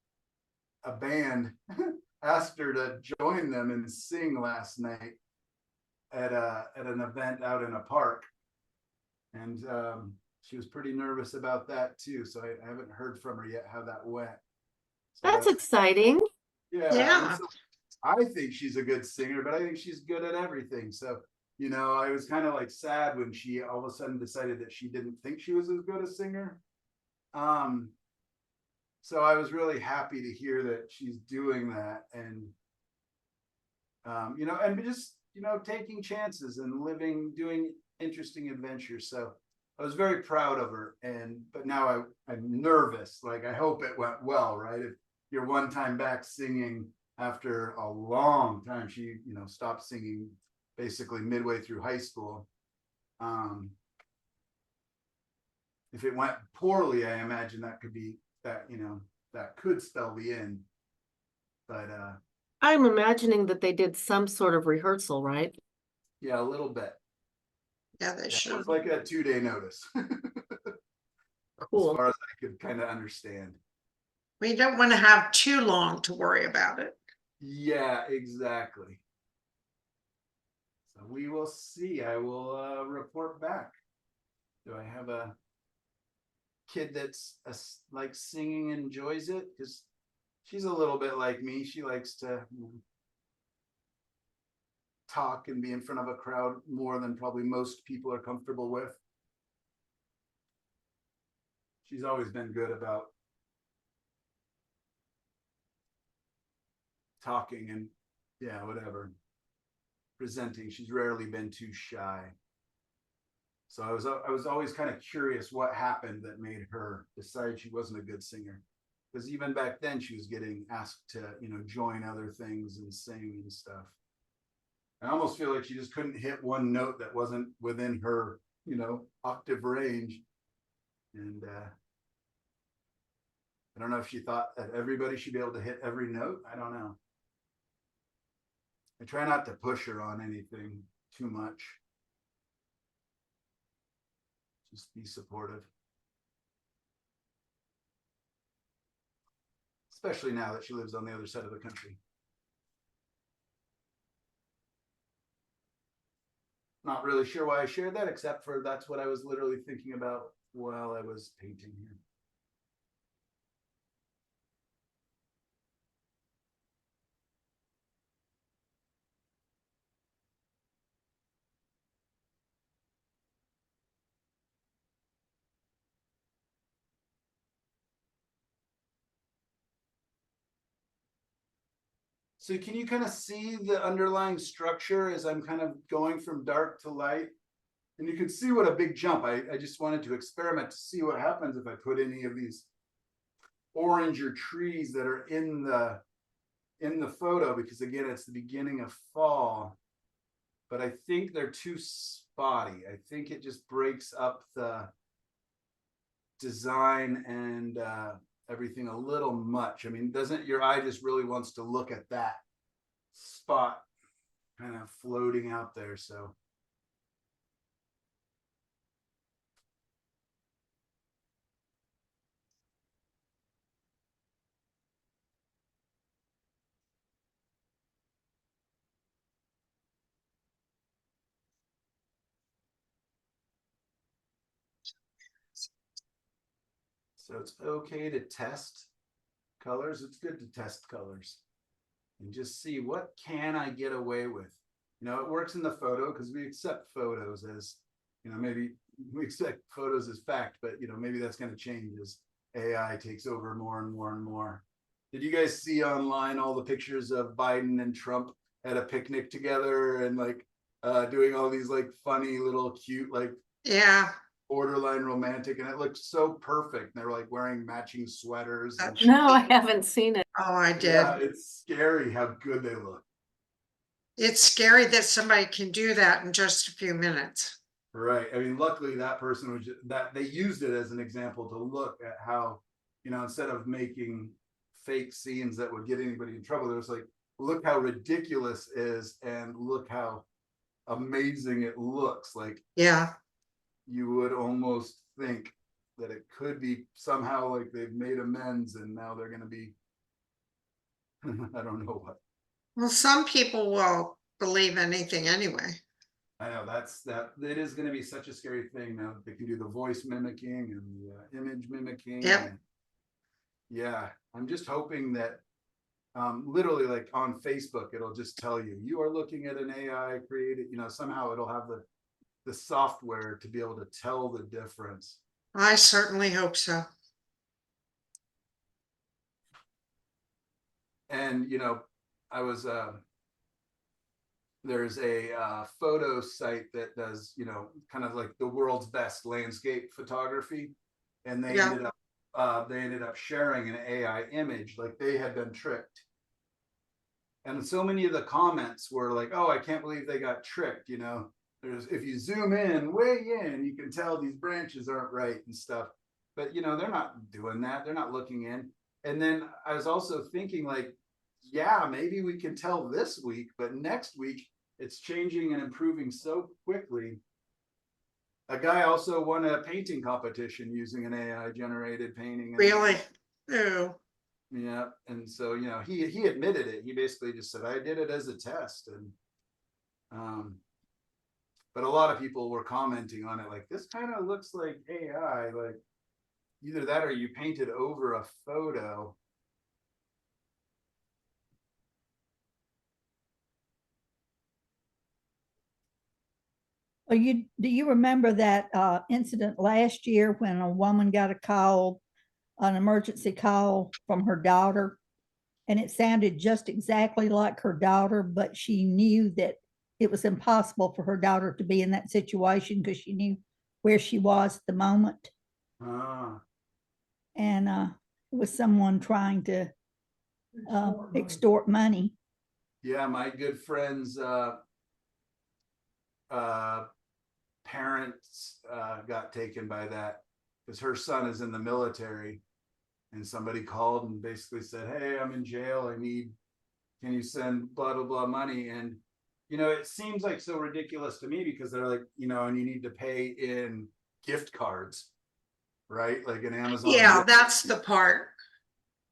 band asked her to join them and sing last night at an event out in a park. And she was pretty nervous about that too. So I haven't heard from her yet how that went. So That's exciting. yeah. Yeah. So I think she's a good singer, but I think she's good at everything. So, you know, I was kind of like sad when she all of a sudden decided that she didn't think she was as good a singer. So I was really happy to hear that she's doing that, and you know, and just, you know, taking chances and doing interesting adventures. So I was very proud of her, but now I'm nervous. Like, I hope it went well, right? If you're one time back singing after a long time, she, you know, stopped singing basically midway through high school. If it went poorly, I imagine that could be that, you know, that could spell the end. But I'm imagining that they did some sort of rehearsal, right? yeah, a little bit. Yeah, they It should. was like a 2-day notice. Cool. As far as I could kind of understand. We don't want to have too long to worry about it. Yeah, exactly. So we will see. I will report back. Do I have a kid that's like singing, enjoys it? Because she's a little bit like me. She likes to, you know, talk and be in front of a crowd more than probably most people are comfortable with. She's always been good about talking and, yeah, whatever, presenting. She's rarely been too shy. So I was always kind of curious what happened that made her decide she wasn't a good singer. Because even back then she was getting asked to, you know, join other things and sing and stuff. I almost feel like she just couldn't hit one note that wasn't within her, you know, octave range. And I don't know if she thought that everybody should be able to hit every note. I don't know. I try not to push her on anything too much. Just be supportive. Especially now that she lives on the other side of the country. Not really sure why I shared that, except for that's what I was literally thinking about while I was painting here. So can you kind of see the underlying structure as I'm kind of going from dark to light? And you can see what a big jump. I just wanted to experiment to see what happens if I put any of these oranger trees that are in the photo, because again, it's the beginning of fall. But I think they're too spotty. I think it just breaks up the design and everything a little much. I mean, doesn't your eye just really wants to look at that spot kind of floating out there? So it's okay to test colors. It's good to test colors and just see what can I get away with. You know, it works in the photo because we accept photos as, you know, maybe we accept photos as fact, but you know, maybe that's going to change as AI takes over more and more and more. Did you guys see online all the pictures of Biden and Trump at a picnic together and like doing all these like funny little cute like Yeah, borderline romantic, and it looked so perfect. And they were like wearing matching sweaters. And, No, I haven't seen it. oh, I did. yeah, it's scary how good they look. It's scary that somebody can do that in just a few minutes. Right. I mean, luckily that person was just, that they used it as an example to look at how, you know, instead of making fake scenes that would get anybody in trouble, there was like, look how ridiculous is and look how amazing it looks. Like, Yeah. you would almost think that it could be somehow like they've made amends and now they're going to be, I don't know what. Well, some people will believe anything anyway. I know that it is going to be such a scary thing now that they can do the voice mimicking and the image mimicking. Yep. And yeah, I'm just hoping that literally like on Facebook, it'll just tell you, you are looking at an AI created, you know, somehow it'll have the software to be able to tell the difference. I certainly hope so. And, you know, I was, there's a photo site that does, you know, kind of like the world's best landscape photography. And they Yeah. ended up sharing an AI image, like they had been tricked. And so many of the comments were like, oh, I can't believe they got tricked. You know, there's, if you zoom in, way in, you can tell these branches aren't right and stuff. But, you know, they're not doing that. They're not looking in. And then I was also thinking like, yeah, maybe we can tell this week, but next week it's changing and improving so quickly. A guy also won a painting competition using an AI generated painting. Really? Oh, Yeah. And so, you know, he admitted it. He basically just said, I did it as a test. And but a lot of people were commenting on it like, this kind of looks like AI, like either that or you painted over a photo. Well, do you remember that incident last year when a woman got a call, an emergency call from her daughter? And it sounded just exactly like her daughter, but she knew that it was impossible for her daughter to be in that situation because she knew where she was at the moment. Ah, And it was someone trying to extort money. yeah, my good friend's parents got taken by that because her son is in the military. And somebody called and basically said, hey, I'm in jail. Can you send blah, blah, blah money? And, you know, it seems like so ridiculous to me because they're like, you know, and you need to pay in gift cards, right? Like an Amazon. yeah, that's the part.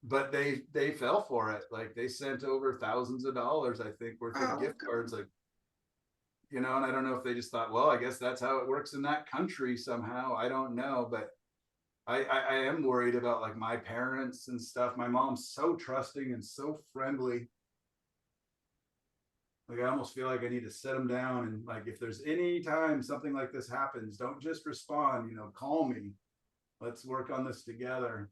But they fell for it. Like they sent over thousands of dollars, I think, worth of gift cards. Like, you know, and I don't know if they just thought, well, I guess that's how it works in that country somehow. I don't know. But I am worried about like my parents and stuff. My mom's so trusting and so friendly. Like I almost feel like I need to sit them down and like, if there's any time something like this happens, don't just respond, you know, call me. Let's work on this together.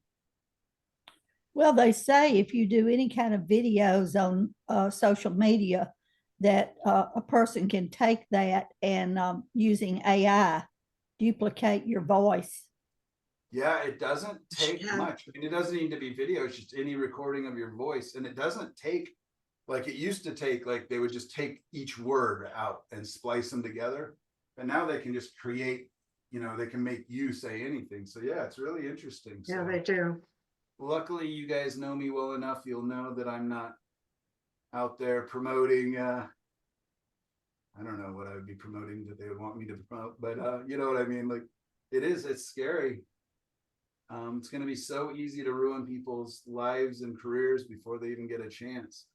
Well, they say if you do any kind of videos on social media, that a person can take that and using AI duplicate your voice. Yeah, it doesn't take Yeah. much. I mean, it doesn't need to be video, it's just any recording of your voice. And it doesn't take, like it used to take, like they would just take each word out and splice them together. And now they can just create, they can make you say anything. So yeah, it's really interesting. Yeah, So they do. luckily you guys know me well enough. You'll know that I'm not out there promoting, I don't know what I would be promoting that they would want me to promote, but you know what I mean? Like it's scary. It's going to be so easy to ruin people's lives and careers before they even get a chance.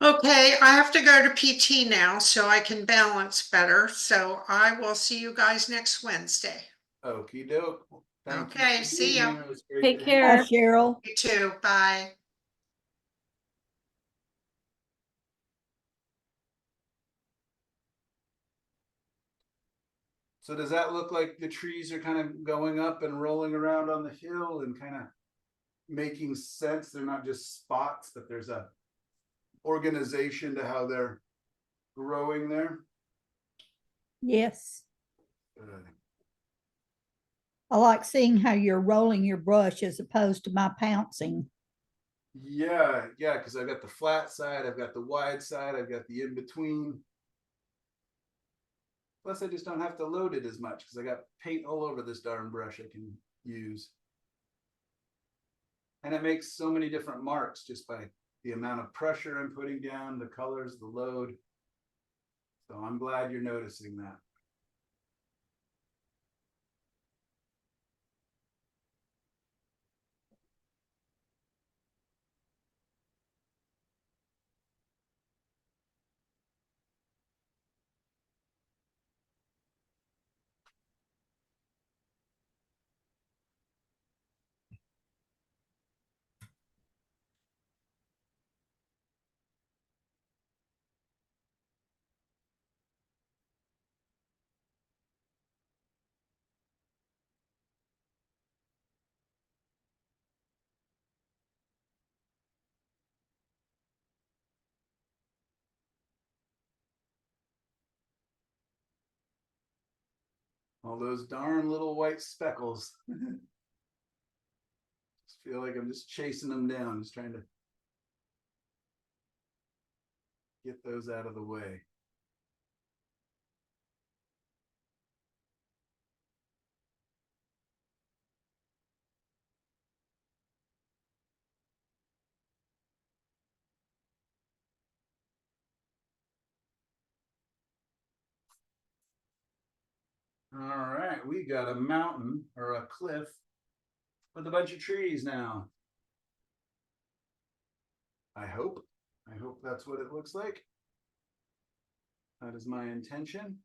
Okay, I have to go to PT now so I can balance better. So I will see you guys next Wednesday. Okie doke. Thank you Okay, for see being ya. here. It was great Take to hang Hi, care. Cheryl. You too. Bye. So does that look like the trees are kind of going up and rolling around on the hill and kind of making sense? They're not just spots, that there's a organization to how they're growing there. Yes. Good. I like seeing how you're rolling your brush as opposed to my pouncing. Yeah, because I've got the flat side, I've got the wide side, I've got the in between. Plus, I just don't have to load it as much because I got paint all over this darn brush I can use. And it makes so many different marks just by the amount of pressure I'm putting down, the colors, the load. So I'm glad you're noticing that. All those darn little white speckles. Just feel like I'm just chasing them down, just trying to get those out of the way. All right, we got a mountain or a cliff with a bunch of trees now. I hope that's what it looks like. That is my intention.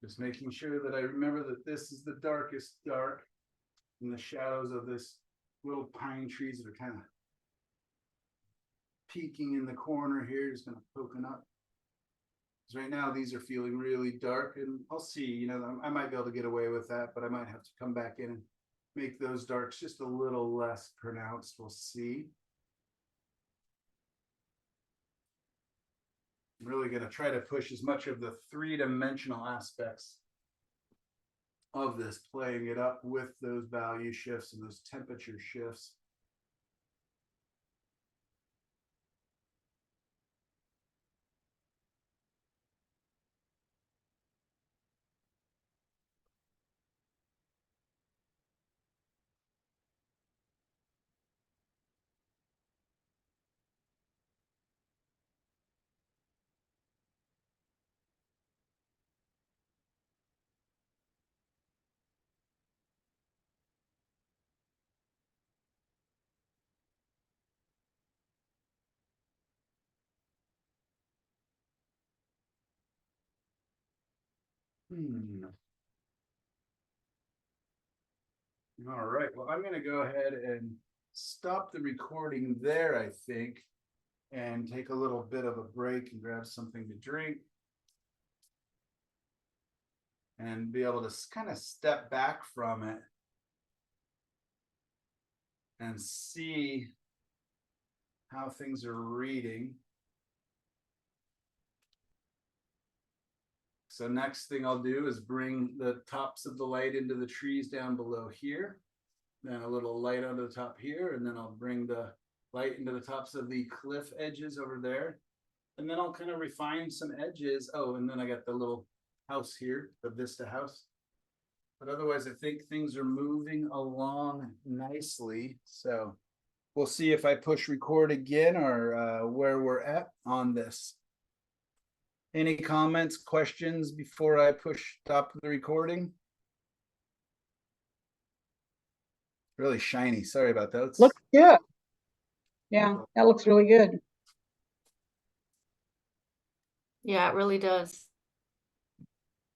Just making sure that I remember that this is the darkest dark in the shadows of this little pine trees that are kind of peeking in the corner here, just kind of poking up. 'Cause right now, these are feeling really dark, and I'll see, you know, I might be able to get away with that, but I might have to come back in and make those darks just a little less pronounced. We'll see. I'm really going to try to push as much of the three-dimensional aspects of this, playing it up with those value shifts and those temperature shifts. All right, well, I'm gonna go ahead and stop the recording there, I think, and take a little bit of a break and grab something to drink. And be able to kind of step back from it and see how things are reading. So next thing I'll do is bring the tops of the light into the trees down below here. Then a little light onto the top here, and then I'll bring the light into the tops of the cliff edges over there. And then I'll kind of refine some edges. Oh, and then I got the little house here, the Vista house. But otherwise, I think things are moving along nicely. So we'll see if I push record again or where we're at on this. Any comments, questions before I push stop the recording? Really shiny. Sorry about that. Looks good. Yeah, that looks really good. Yeah, it really does.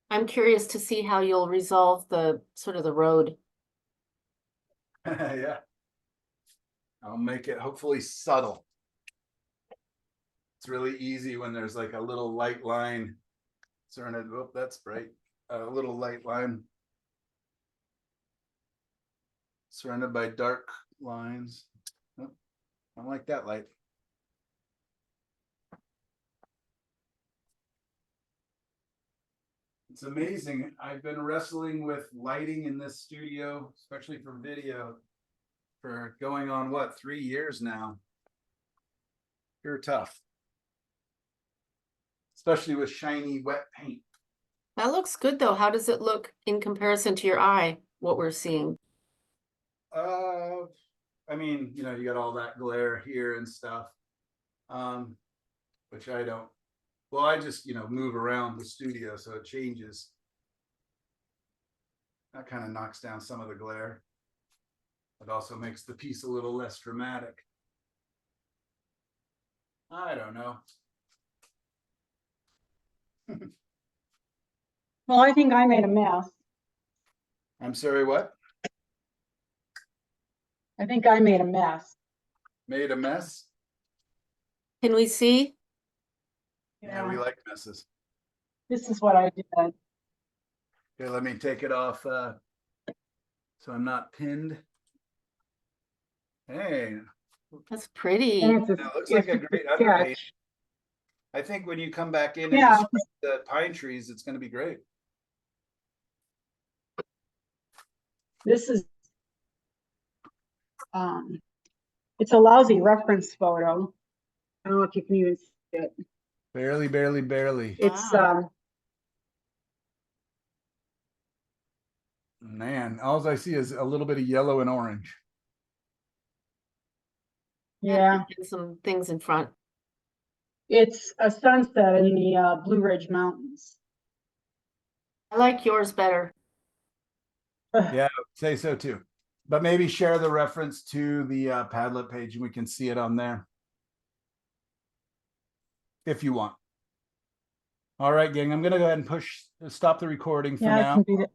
I'm curious to see how you'll resolve the sort of the road. Yeah. I'll make it hopefully subtle. It's really easy when there's like a little light line. Surrounded, oh, that's bright. A little light line surrounded by dark lines. Oh, I don't like that light. It's amazing. I've been wrestling with lighting in this studio, especially for video, for going on what, 3 years now. You're tough. Especially with shiny wet paint. That looks good though. How does it look in comparison to your eye, what we're seeing? I mean, you know, you got all that glare here and stuff. Which I don't. Well, I just, you know, move around the studio so it changes. That kind of knocks down some of the glare. It also makes the piece a little less dramatic. I don't know. Well, I think I made a mess. I'm sorry, what? I think I made a mess. Made a mess? Can we see? Yeah, we like messes. This is what I did. Okay, let me take it off so I'm not pinned. Hey, That's pretty. And it's a, that looks it's like a great a underpaint. sketch. I think when you come back in and Yeah. describe the pine trees, it's going to be great. This is, it's a lousy reference photo. I don't know if you can even see it. Barely, barely, barely. It's, Wow. Man, all I see is a little bit of yellow and orange. yeah, And some things in front. it's a sunset in the Blue Ridge Mountains. I like yours better. Yeah, say so too. But maybe share the reference to the Padlet page and we can see it on there. If you want. All right, gang, I'm going to go ahead and stop the recording for Yeah, I now. can do that.